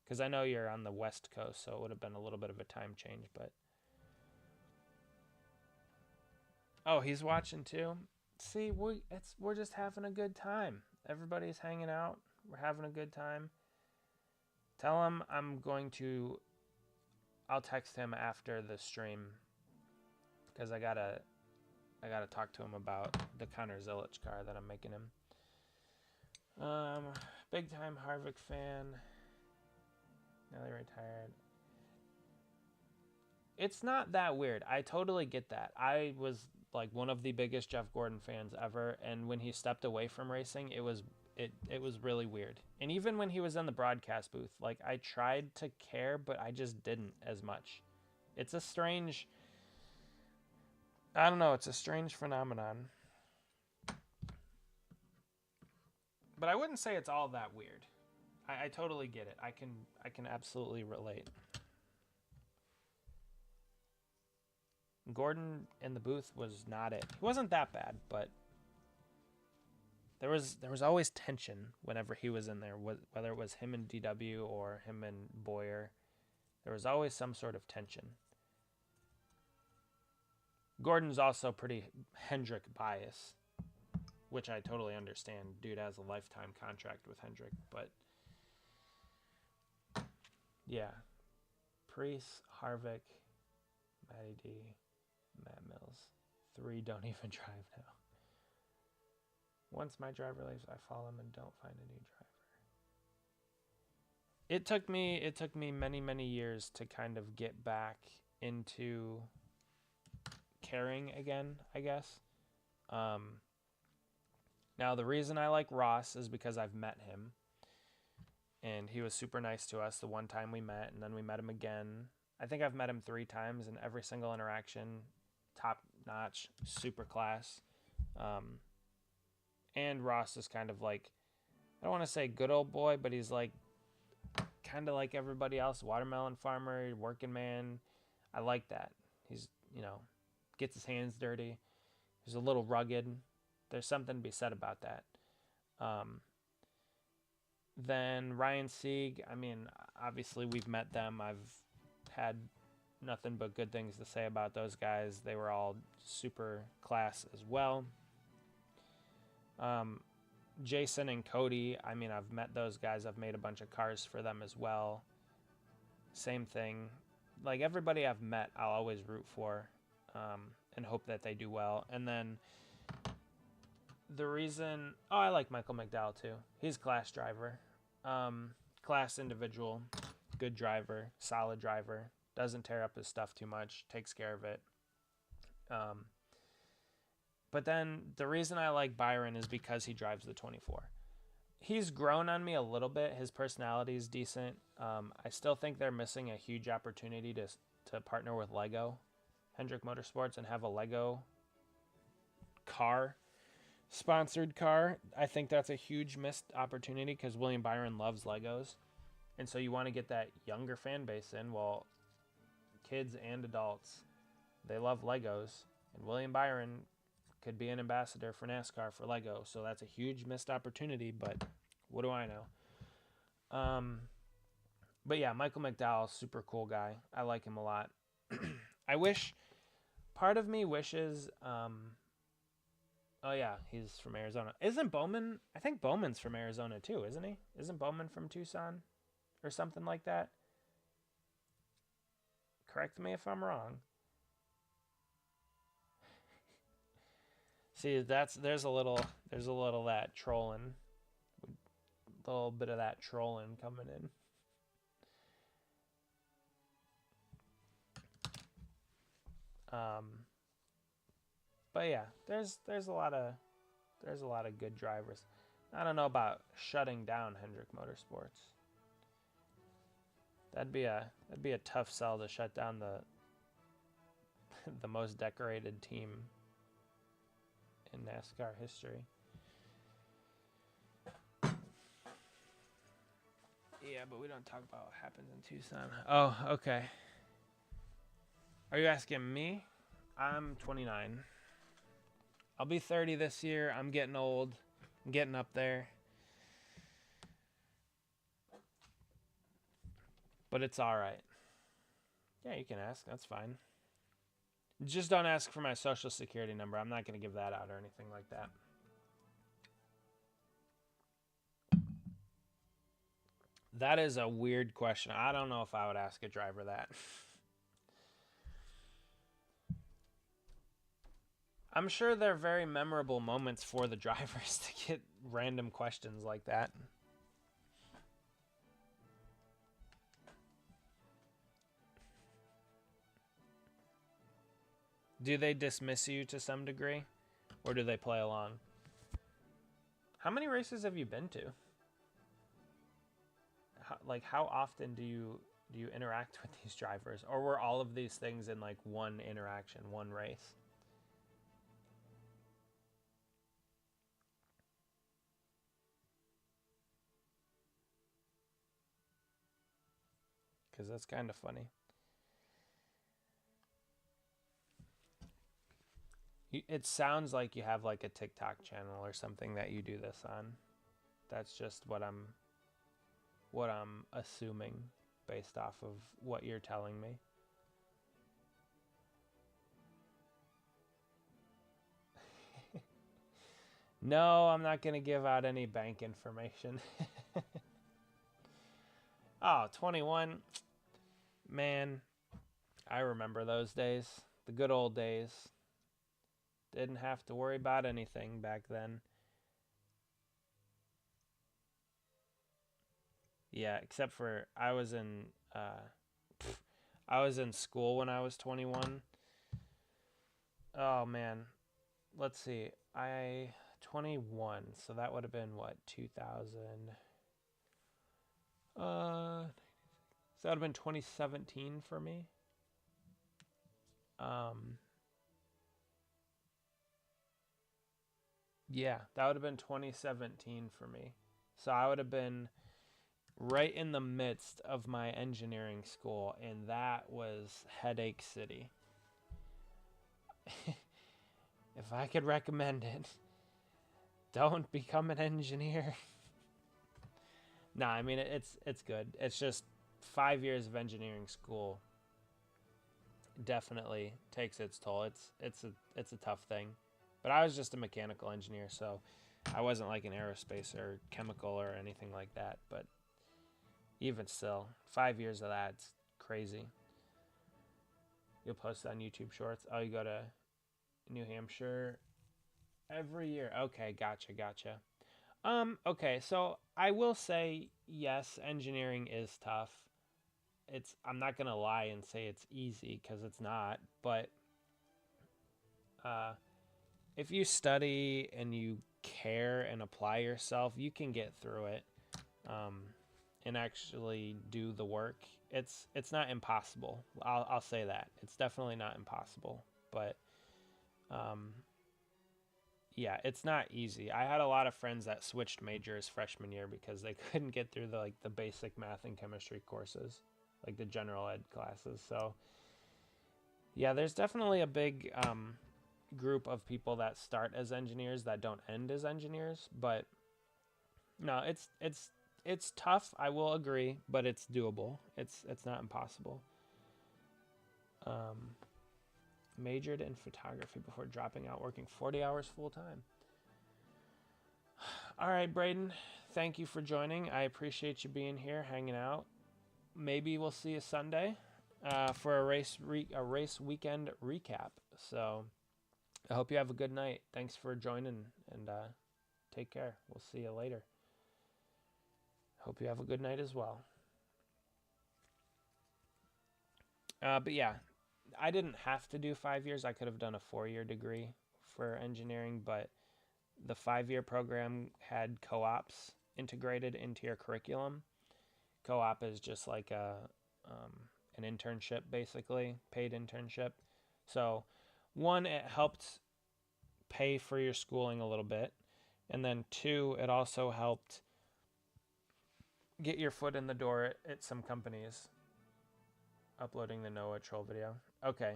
because I know you're on the West Coast, so it would have been a little bit of a time change, but oh, he's watching too. See, we're just having a good time. Everybody's hanging out. We're having a good time. Tell him I'll text him after the stream because I gotta talk to him about the Connor Zilich car that I'm making him. Big time Harvick fan. Now they retired. It's not that weird. I totally get that. I was like one of the biggest Jeff Gordon fans ever, and when he stepped away from racing, it was really weird. And even when he was in the broadcast booth, like I tried to care, but I just didn't as much. It's a strange, I don't know, it's a strange phenomenon. But I wouldn't say it's all that weird. I totally get it. I can absolutely relate. Gordon in the booth was not it. He wasn't that bad, but there was always tension whenever he was in there, whether it was him and DW or him and Boyer. There was always some sort of tension. Gordon's also pretty Hendrick bias, which I totally understand. Dude has a lifetime contract with Hendrick, but yeah. Priest, Harvick, Matty D, Matt Mills. 3 don't even drive now. Once my driver leaves, I follow him and don't find a new driver. It took me many years to kind of get back into caring again, I guess. Now the reason I like Ross is because I've met him, and he was super nice to us the one time we met, and then we met him again. I think I've met him 3 times, and every single interaction, top notch, super class. And Ross is kind of like, I don't want to say good old boy, but he's like kind of like everybody else, watermelon farmer, working man. I like that. He's, you know, gets his hands dirty. He's a little rugged. There's something to be said about that. Then Ryan Sieg, I mean, obviously we've met them. I've had nothing but good things to say about those guys. They were all super class as well. Jason and Cody, I mean, I've met those guys. I've made a bunch of cars for them as well. Same thing. Like everybody I've met, I'll always root for, and hope that they do well. And then the reason, I like Michael McDowell too. He's a class driver, class individual, good driver, solid driver, doesn't tear up his stuff too much, takes care of it. But then the reason I like Byron is because he drives the 24. He's grown on me a little bit. His personality is decent. I still think they're missing a huge opportunity to partner with Lego, Hendrick Motorsports, and have a Lego car, sponsored car. I think that's a huge missed opportunity because William Byron loves Legos. And so you want to get that younger fan base in. Well, kids and adults, they love Legos. And William Byron could be an ambassador for NASCAR for Lego, so that's a huge missed opportunity, but what do I know? But yeah, Michael McDowell, super cool guy. I like him a lot. I wish, part of me wishes, oh yeah, he's from Arizona. Isn't Bowman, I think Bowman's from Arizona too, isn't he? Isn't Bowman from Tucson or something like that? Correct me if I'm wrong. See, there's a little of that trolling, a little bit of that trolling coming in. But yeah, there's a lot of good drivers. I don't know about shutting down Hendrick Motorsports. That'd be a tough sell to shut down the the most decorated team in NASCAR history. Yeah, but we don't talk about what happens in Tucson. Oh, okay. Are you asking me? I'm 29. I'll be 30 this year. I'm getting old. I'm getting up there. But it's all right. Yeah, you can ask. That's fine. Just don't ask for my social security number. I'm not going to give that out or anything like that. That is a weird question. I don't know if I would ask a driver that. I'm sure they're very memorable moments for the drivers to get random questions like that. Do they dismiss you to some degree? Or do they play along? How many races have you been to? How often do you interact with these drivers? Or were all of these things in like one interaction, one race? Because that's kind of funny. It sounds like you have like a TikTok channel or something that you do this on. That's just what I'm assuming based off of what you're telling me. No, I'm not going to give out any bank information. Oh, 21. Man, I remember those days. The good old days. Didn't have to worry about anything back then. Yeah, except for I was in school when I was 21. Oh man. Let's see. 21. So that would have been what, 2000. So that would have been 2017 for me. Yeah, that would have been 2017 for me. So I would have been right in the midst of my engineering school, and that was Headache City. If I could recommend it, don't become an engineer. Nah, I mean it's good. It's just 5 years of engineering school definitely takes its toll. It's a tough thing. But I was just a mechanical engineer, so I wasn't like an aerospace or chemical or anything like that. But even still, 5 years of that's crazy. You'll post on YouTube Shorts. Oh, you go to New Hampshire every year. Okay, gotcha. Okay, so I will say yes, engineering is tough. I'm not gonna lie and say it's easy because it's not. But if you study and you care and apply yourself, you can get through it and actually do the work. It's not impossible. I'll say that. It's definitely not impossible. But yeah, it's not easy. I had a lot of friends that switched majors freshman year because they couldn't get through the basic math and chemistry courses, like the general ed classes. So yeah, there's definitely a big group of people that start as engineers that don't end as engineers, but no, it's tough, I will agree, but it's doable. It's not impossible. Majored in photography before dropping out, working 40 hours full time. All right, Braden, thank you for joining. I appreciate you being here, hanging out. Maybe we'll see you Sunday for a race weekend recap. So I hope you have a good night. Thanks for joining, and take care. We'll see you later. Hope you have a good night as well. But yeah, I didn't have to do 5 years. I could have done a 4-year degree for engineering, but the 5-year program had co-ops integrated into your curriculum. Co-op is just like an internship, basically, paid internship. So, one, it helped pay for your schooling a little bit, and then 2, it also helped get your foot in the door at some companies. Uploading the Noah troll video. Okay.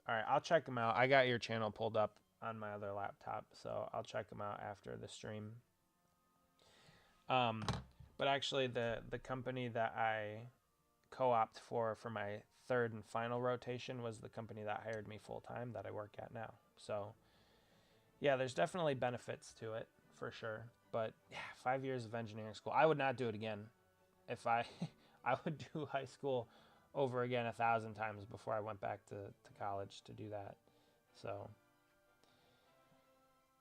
All right, I'll check them out. I got your channel pulled up on my other laptop, so I'll check them out after the stream. But actually, the company that I co-opt for my third and final rotation was the company that hired me full-time that I work at now. So, yeah, there's definitely benefits to it, for sure. But, yeah, 5 years of engineering school. I would not do it again. If I would do high school over again 1,000 times before I went back to college to do that. So,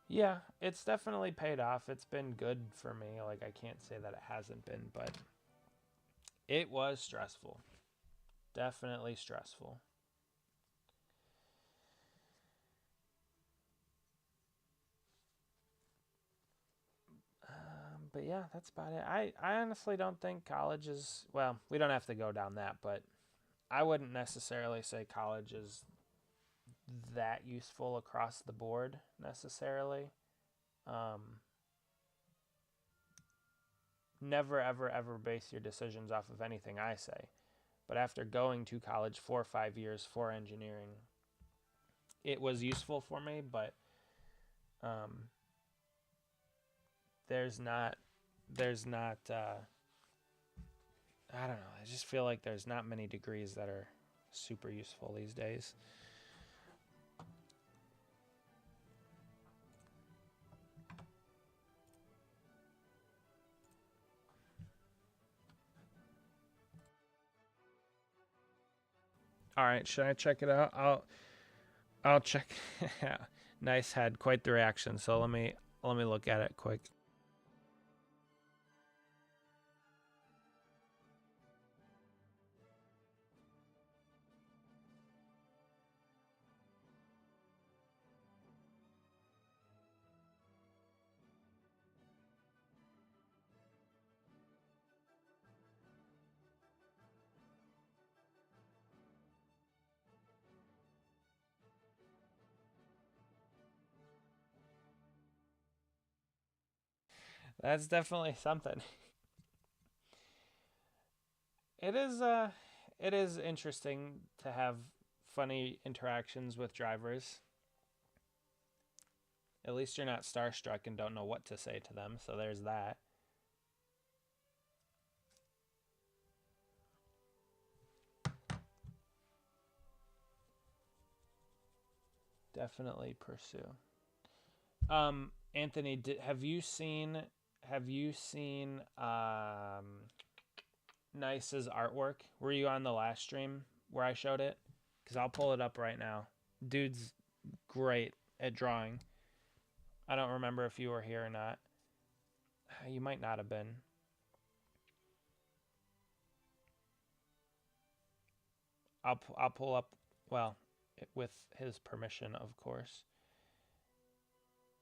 yeah, it's definitely paid off. It's been good for me. Like, I can't say that it hasn't been, but it was stressful. Definitely stressful. But yeah, that's about it. I honestly don't think college is, well, we don't have to go down that, but I wouldn't necessarily say college is that useful across the board necessarily. Never, ever, ever base your decisions off of anything I say. But after going to college for 5 years for engineering, it was useful for me, but there's not I don't know. I just feel like there's not many degrees that are super useful these days. All right, should I check it out? I'll check. Nice head, quite the reaction. So let me look at it quick. That's definitely something. It is interesting to have funny interactions with drivers. At least you're not starstruck and don't know what to say to them, so there's that. Definitely pursue. Anthony, have you seen Nice's artwork? Were you on the last stream where I showed it? Because I'll pull it up right now. Dude's great at drawing. I don't remember if you were here or not. You might not have been. I'll pull up, well, with his permission, of course.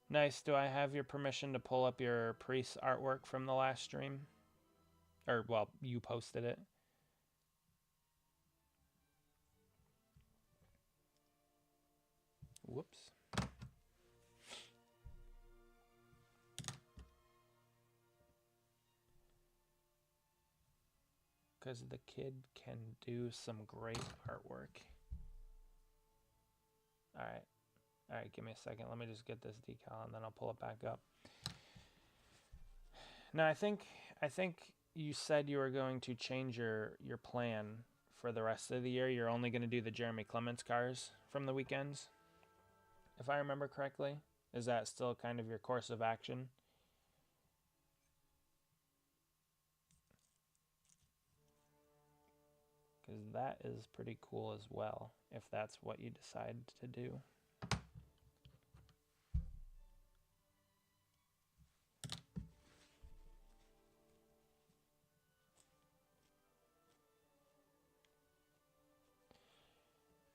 Nice. Do I have your permission to pull up your priest artwork from the last stream? Or, well, you posted it. Whoops. Because the kid can do some great artwork. All right. All right, give me a second. Let me just get this decal and then I'll pull it back up. Now, I think you said you were going to change your plan for the rest of the year. You're only going to do the Jeremy Clements cars from the weekends, if I remember correctly. Is that still kind of your course of action? Because that is pretty cool as well, if that's what you decide to do.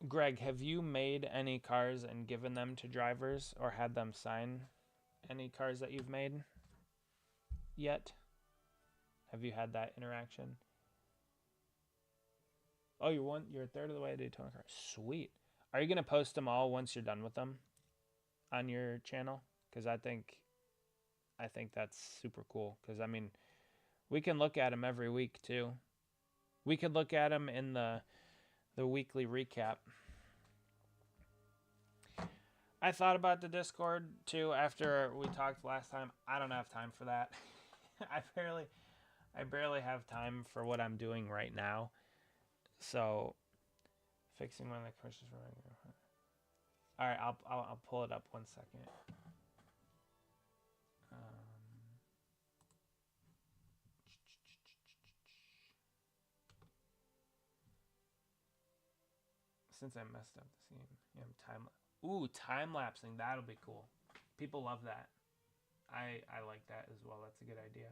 Greg, have you made any cars and given them to drivers or had them sign any cars that you've made yet? Have you had that interaction? Oh, you're a third of the way to Daytona car. Sweet. Are you gonna post them all once you're done with them on your channel? Because I think that's super cool. Because I mean, we can look at them every week too. We could look at them in the weekly recap. I thought about the Discord too after we talked last time. I don't have time for that. I barely have time for what I'm doing right now. So fixing one of the questions for all right, I'll pull it up 1 second. Since I messed up the scene, time lapsing. That'll be cool. People love that. I like that as well. That's a good idea.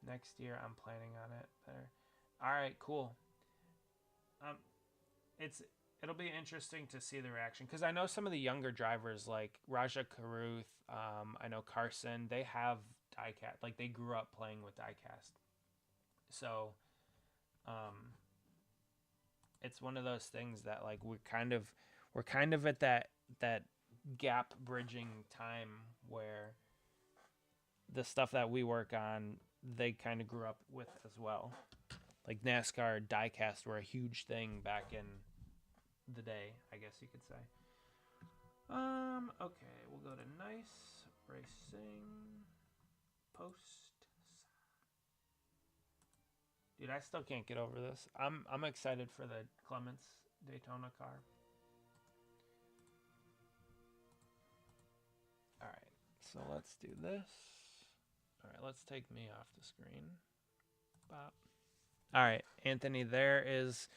Next year, I'm planning on it. There. All right, cool. Um, it'll be interesting to see the reaction because I know some of the younger drivers like Raja Karuth. I know Carson. They have diecast. Like they grew up playing with diecast. So, it's one of those things that like we're kind of at that gap bridging time where the stuff that we work on they kind of grew up with as well. Like NASCAR diecast were a huge thing back in the day, I guess you could say. Okay, we'll go to nice racing post. Dude, I still can't get over this. I'm excited for the Clements Daytona car. All right, so let's do this. All right, let's take me off the screen. Bop. All right, Anthony, there is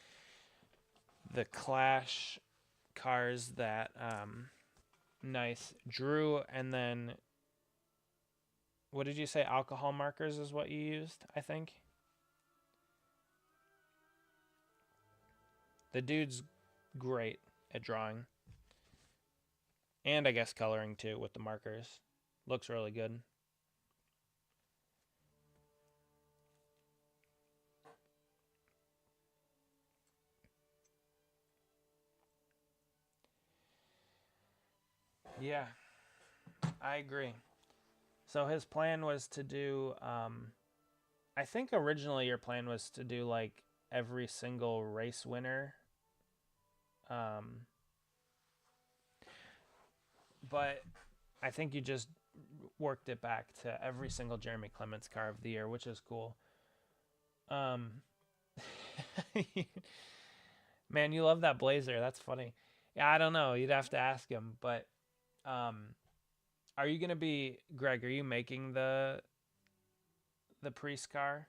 the Clash cars that nice drew, and then what did you say? Alcohol markers is what you used, I think. The dude's great at drawing. And I guess coloring too with the markers. Looks really good. Yeah, I agree. So his plan was to do, I think originally your plan was to do like every single race winner. But I think you just worked it back to every single Jeremy Clements car of the year, which is cool. Man, you love that blazer. That's funny. Yeah, I don't know. You'd have to ask him. But are you gonna be Greg? Are you making the Priest car?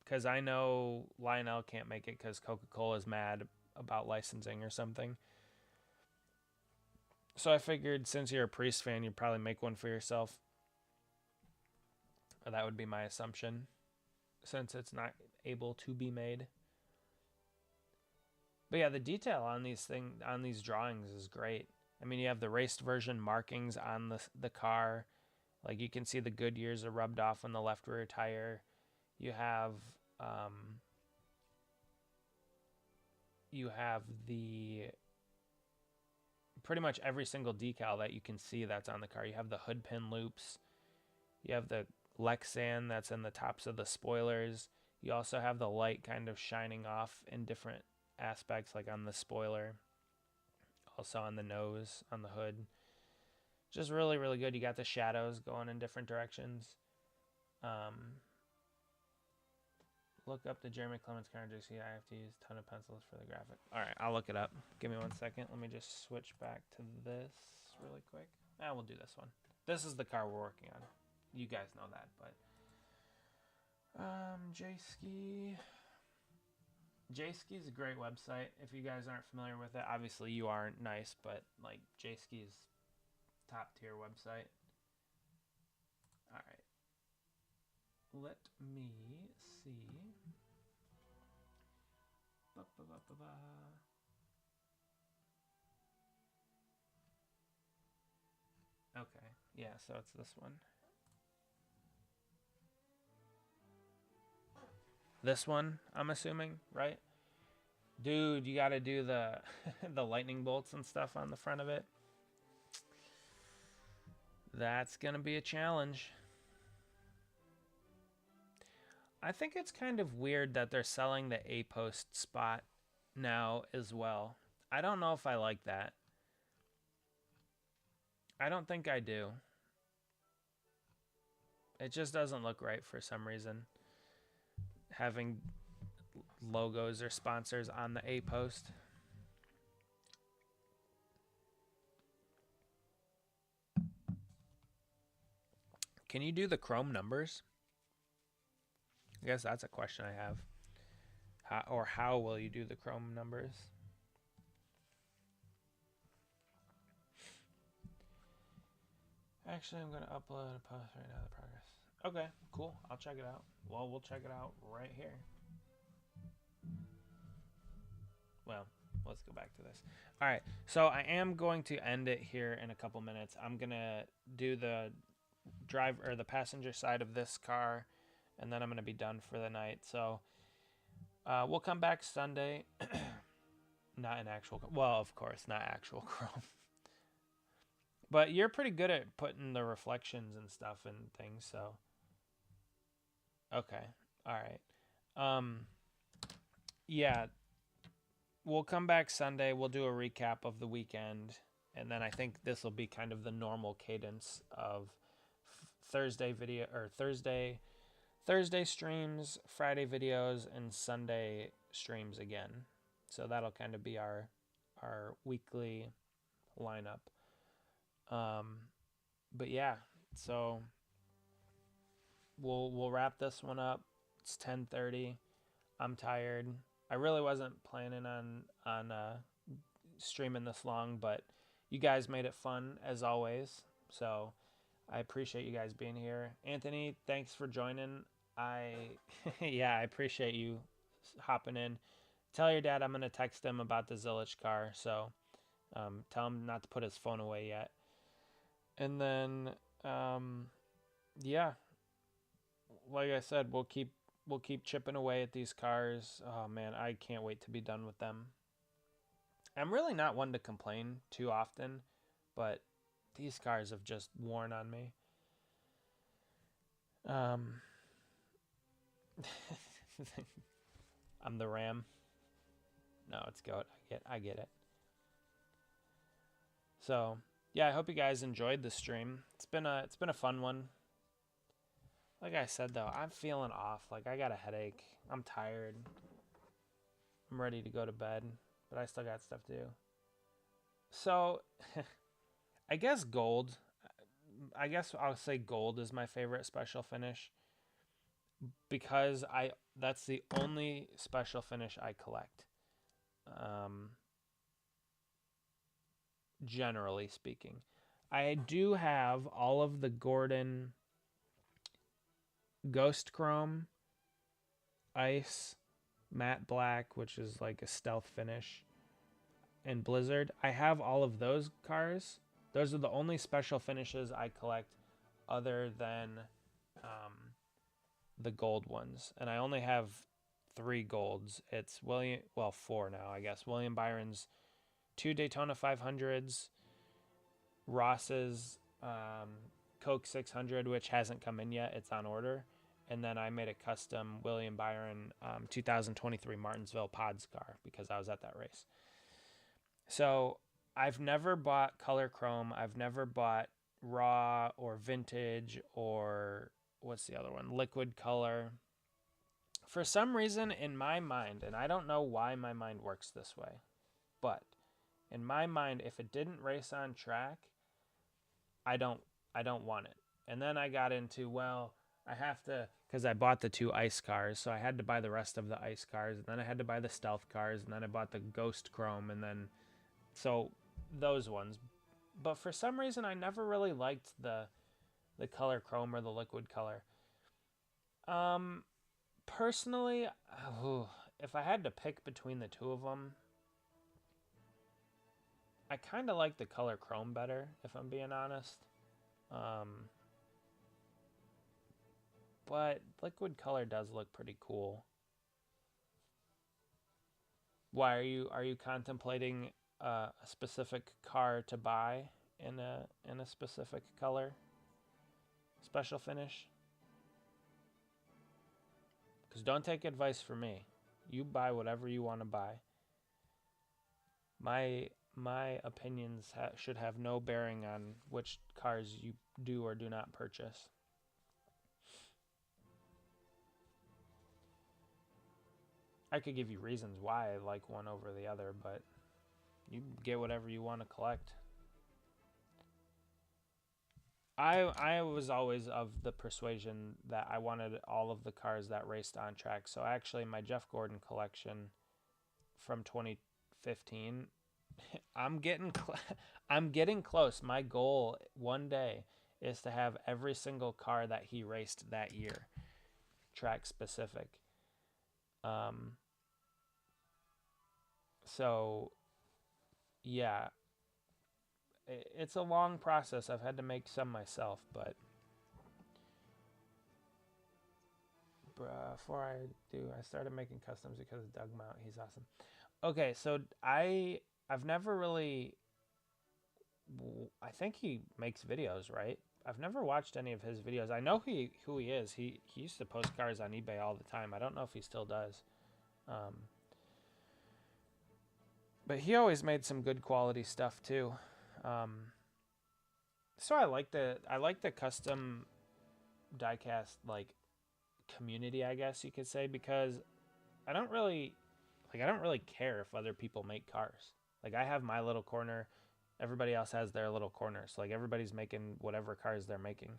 Because I know Lionel can't make it because Coca-Cola is mad about licensing or something. So I figured since you're a Priest fan, you'd probably make one for yourself. Or that would be my assumption, since it's not able to be made. But yeah, the detail on these drawings is great. I mean, you have the raced version markings on the car. Like you can see the Goodyears are rubbed off on the left rear tire. You have the pretty much every single decal that you can see that's on the car. You have the hood pin loops. You have the Lexan that's in the tops of the spoilers. You also have the light kind of shining off in different aspects, like on the spoiler. also on the nose, on the hood. Just really, really good. You got the shadows going in different directions. Look up the Jeremy Clements car, JC. I have to use a ton of pencils for the graphic. All right, I'll look it up. Give me 1 second. Let me just switch back to this really quick. We'll do this one. This is the car we're working on. You guys know that, but J-Ski. J-Ski is a great website. If you guys aren't familiar with it, obviously you aren't. Nice, but like J-Ski is top tier website. All right. Let me see. Okay, yeah, so it's this one. This one, I'm assuming, right? Dude, you gotta do the the lightning bolts and stuff on the front of it. That's gonna be a challenge. I think it's kind of weird that they're selling the A-post spot now as well. I don't know if I like that. I don't think I do. It just doesn't look right for some reason. Having logos or sponsors on the A-post. Can you do the chrome numbers? I guess that's a question I have. How will you do the chrome numbers? Actually, I'm going to upload a post right now, the progress. Okay, cool. I'll check it out. Well, we'll check it out right here. Well, let's go back to this. All right, so I am going to end it here in a couple minutes. I'm going to do the the passenger side of this car, and then I'm going to be done for the night. So we'll come back Sunday. Not in actual, well, of course, not actual chrome. But you're pretty good at putting the reflections and stuff and things, so. Okay, all right. Yeah, we'll come back Sunday. We'll do a recap of the weekend, and then I think this will be kind of the normal cadence of Thursday streams, Friday videos, and Sunday streams again. So that'll kind of be our weekly lineup. But yeah, so we'll wrap this one up. It's 10:30. I'm tired. I really wasn't planning on streaming this long, but you guys made it fun as always. So I appreciate you guys being here. Anthony, thanks for joining. I appreciate you hopping in. Tell your dad I'm gonna text him about the Zilich car. So tell him not to put his phone away yet. And then like I said, we'll keep chipping away at these cars. Oh man, I can't wait to be done with them. I'm really not one to complain too often, but these cars have just worn on me. I'm the Ram. No, it's Goat. I get it. So yeah, I hope you guys enjoyed the stream. It's been a fun one. Like I said though, I'm feeling off. Like I got a headache. I'm tired. I'm ready to go to bed, but I still got stuff to do. So I guess gold. I guess I'll say gold is my favorite special finish because that's the only special finish I collect. Generally speaking, I do have all of the Gordon Ghost Chrome, Ice, Matte Black, which is like a stealth finish, and Blizzard. I have all of those cars. Those are the only special finishes I collect other than the gold ones. And I only have 3 golds. It's 4 now, I guess. William Byron's 2 Daytona 500s, Ross's Coke 600, which hasn't come in yet. It's on order. And then I made a custom William Byron 2023 Martinsville Pods car because I was at that race. So I've never bought color chrome. I've never bought raw or vintage or what's the other one? Liquid color. For some reason in my mind, and I don't know why my mind works this way, but in my mind, if it didn't race on track, I don't want it. And then I got into, well, I have to, because I bought the 2 ice cars, so I had to buy the rest of the ice cars, and then I had to buy the stealth cars, and then I bought the ghost chrome, and then so those ones. But for some reason, I never really liked the color chrome or the liquid color. Personally, if I had to pick between the two of them, I kind of like the color chrome better, if I'm being honest. But liquid color does look pretty cool. Why are you contemplating a specific car to buy in a specific color, special finish? Because don't take advice from me. You buy whatever you want to buy. My opinions should have no bearing on which cars you do or do not purchase. I could give you reasons why I like one over the other, but you get whatever you want to collect. I was always of the persuasion that I wanted all of the cars that raced on track. So actually, my Jeff Gordon collection from 2015, I'm getting close. My goal one day is to have every single car that he raced that year, track specific. So yeah, it's a long process. I've had to make some myself, but before I do, I started making customs because of Doug Mount. He's awesome. Okay, so I've never really. I think he makes videos, right? I've never watched any of his videos. I know who he is. He used to post cars on eBay all the time. I don't know if he still does. But he always made some good quality stuff too. So I like the custom diecast like community, I guess you could say, because I don't really care if other people make cars. Like I have my little corner, everybody else has their little corner. So like everybody's making whatever cars they're making.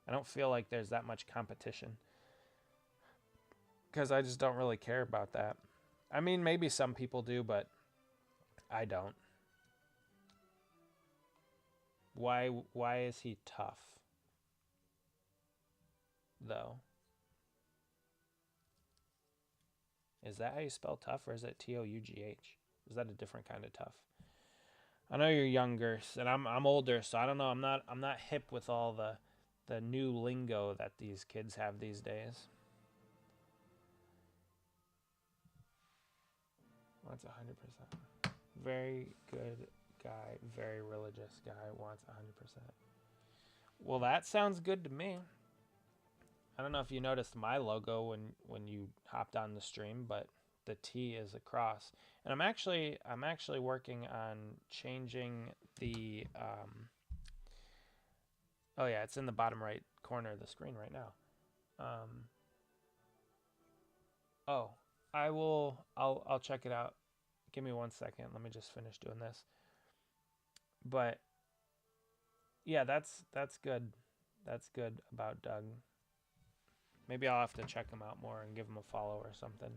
I don't feel like there's that much competition because I just don't really care about that. I mean, maybe some people do, but I don't. Why is he tough though? Is that how you spell tough, or is it Tough? Is that a different kind of tough? I know you're younger, and I'm older, so I don't know. I'm not hip with all the new lingo that these kids have these days. Wants 100%. Very good guy, very religious guy. Wants 100%. Well, that sounds good to me. I don't know if you noticed my logo when you hopped on the stream, but the T is a cross. And I'm actually working on changing the oh yeah, it's in the bottom right corner of the screen right now. Oh, I'll check it out. Give me 1 second. Let me just finish doing this. But yeah, that's good. That's good about Doug. Maybe I'll have to check him out more and give him a follow or something.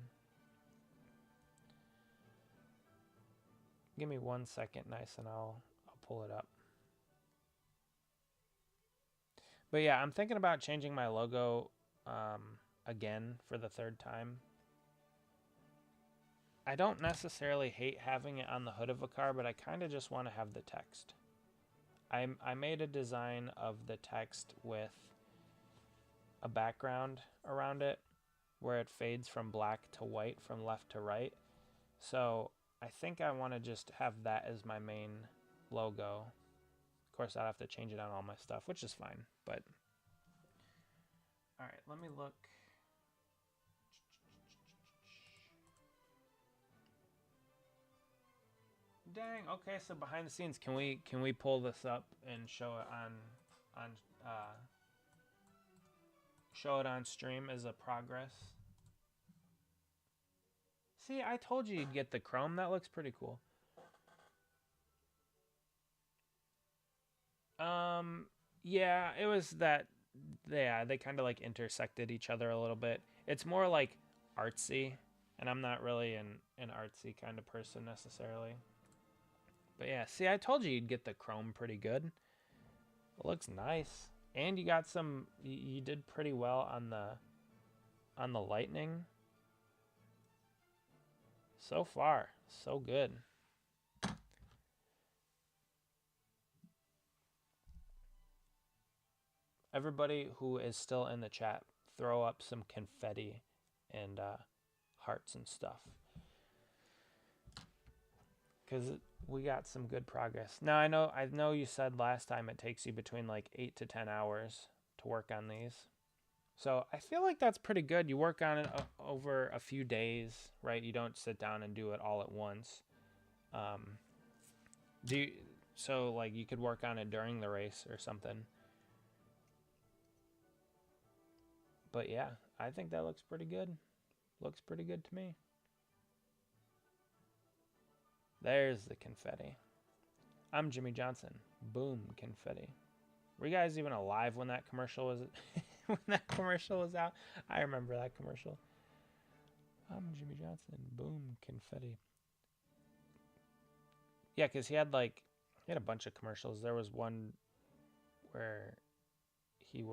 Give me 1 second, nice, and I'll pull it up. But yeah, I'm thinking about changing my logo again for the 3rd time. I don't necessarily hate having it on the hood of a car, but I kind of just want to have the text. I made a design of the text with a background around it where it fades from black to white from left to right. So I think I want to just have that as my main logo. Of course, I'd have to change it on all my stuff, which is fine. But all right, let me look. Dang. Okay, so behind the scenes, can we pull this up and show it on show it on stream as a progress? See, I told you you'd get the chrome. That looks pretty cool. Yeah, it was that. Yeah, they kind of like intersected each other a little bit. It's more like artsy, and I'm not really an artsy kind of person necessarily. But yeah, see, I told you you'd get the chrome pretty good. It looks nice, and you got some. You did pretty well on the lightning. So far, so good. Everybody who is still in the chat, throw up some confetti and hearts and stuff, because we got some good progress. Now I know you said last time it takes you between like 8 to 10 hours to work on these. So I feel like that's pretty good. You work on it over a few days, right? You don't sit down and do it all at once. So like you could work on it during the race or something. But yeah, I think that looks pretty good. Looks pretty good to me. There's the confetti. I'm Jimmy Johnson. Boom, confetti. Were you guys even alive when that commercial was when that commercial was out? I remember that commercial. I'm Jimmy Johnson. Boom, confetti. Yeah, because he had a bunch of commercials. There was one where he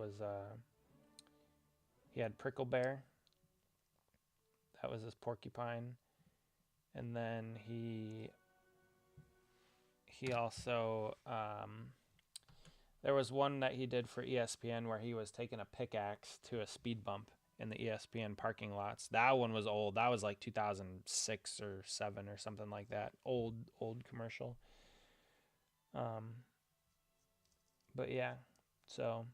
had Prickle Bear. That was his porcupine. And then he also there was one that he did for ESPN where he was taking a pickaxe to a speed bump in the ESPN parking lots. That one was old. That was like 2006 or 7 or something like that. Old commercial. But yeah, so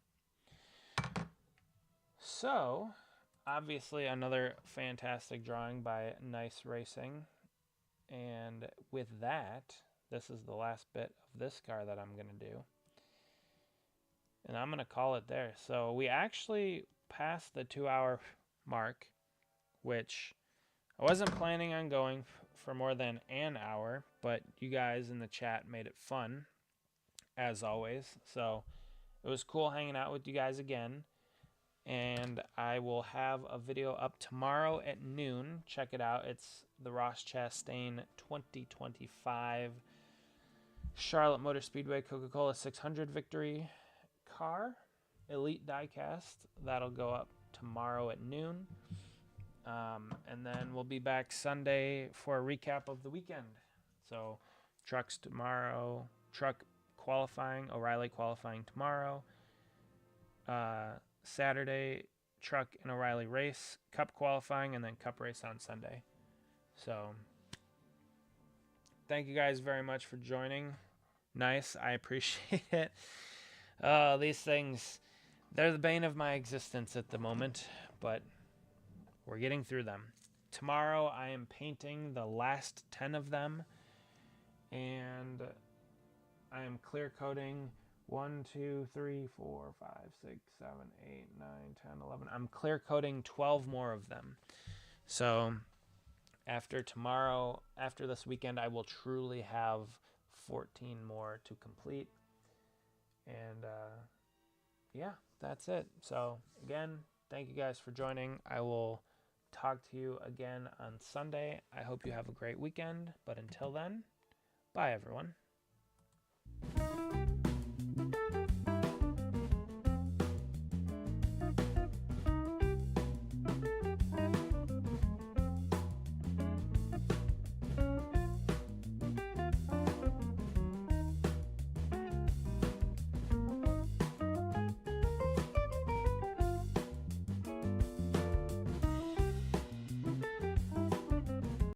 obviously another fantastic drawing by Nice Racing. And with that, this is the last bit of this car that I'm going to do. And I'm going to call it there. So we actually passed the 2-hour mark, which I wasn't planning on going for more than an hour, but you guys in the chat made it fun, as always. So it was cool hanging out with you guys again. And I will have a video up tomorrow at noon. Check it out. It's the Ross Chastain 2025 Charlotte Motor Speedway Coca-Cola 600 victory car, Elite Diecast. That'll go up tomorrow at noon. And then we'll be back Sunday for a recap of the weekend. So trucks tomorrow, truck qualifying, O'Reilly qualifying tomorrow. Saturday, truck and O'Reilly race, Cup qualifying, and then Cup race on Sunday. So thank you guys very much for joining. Nice. I appreciate it. These things, they're the bane of my existence at the moment, but we're getting through them. Tomorrow I am painting the last 10 of them, and I am clear coating 1, 2, 3, 4, 5, 6, 7, 8, 9, 10, 11. I'm clear coating 12 more of them. So after tomorrow, after this weekend, I will truly have 14 more to complete. And yeah, that's it. So again, thank you guys for joining. I will talk to you again on Sunday. I hope you have a great weekend. But until then, bye everyone.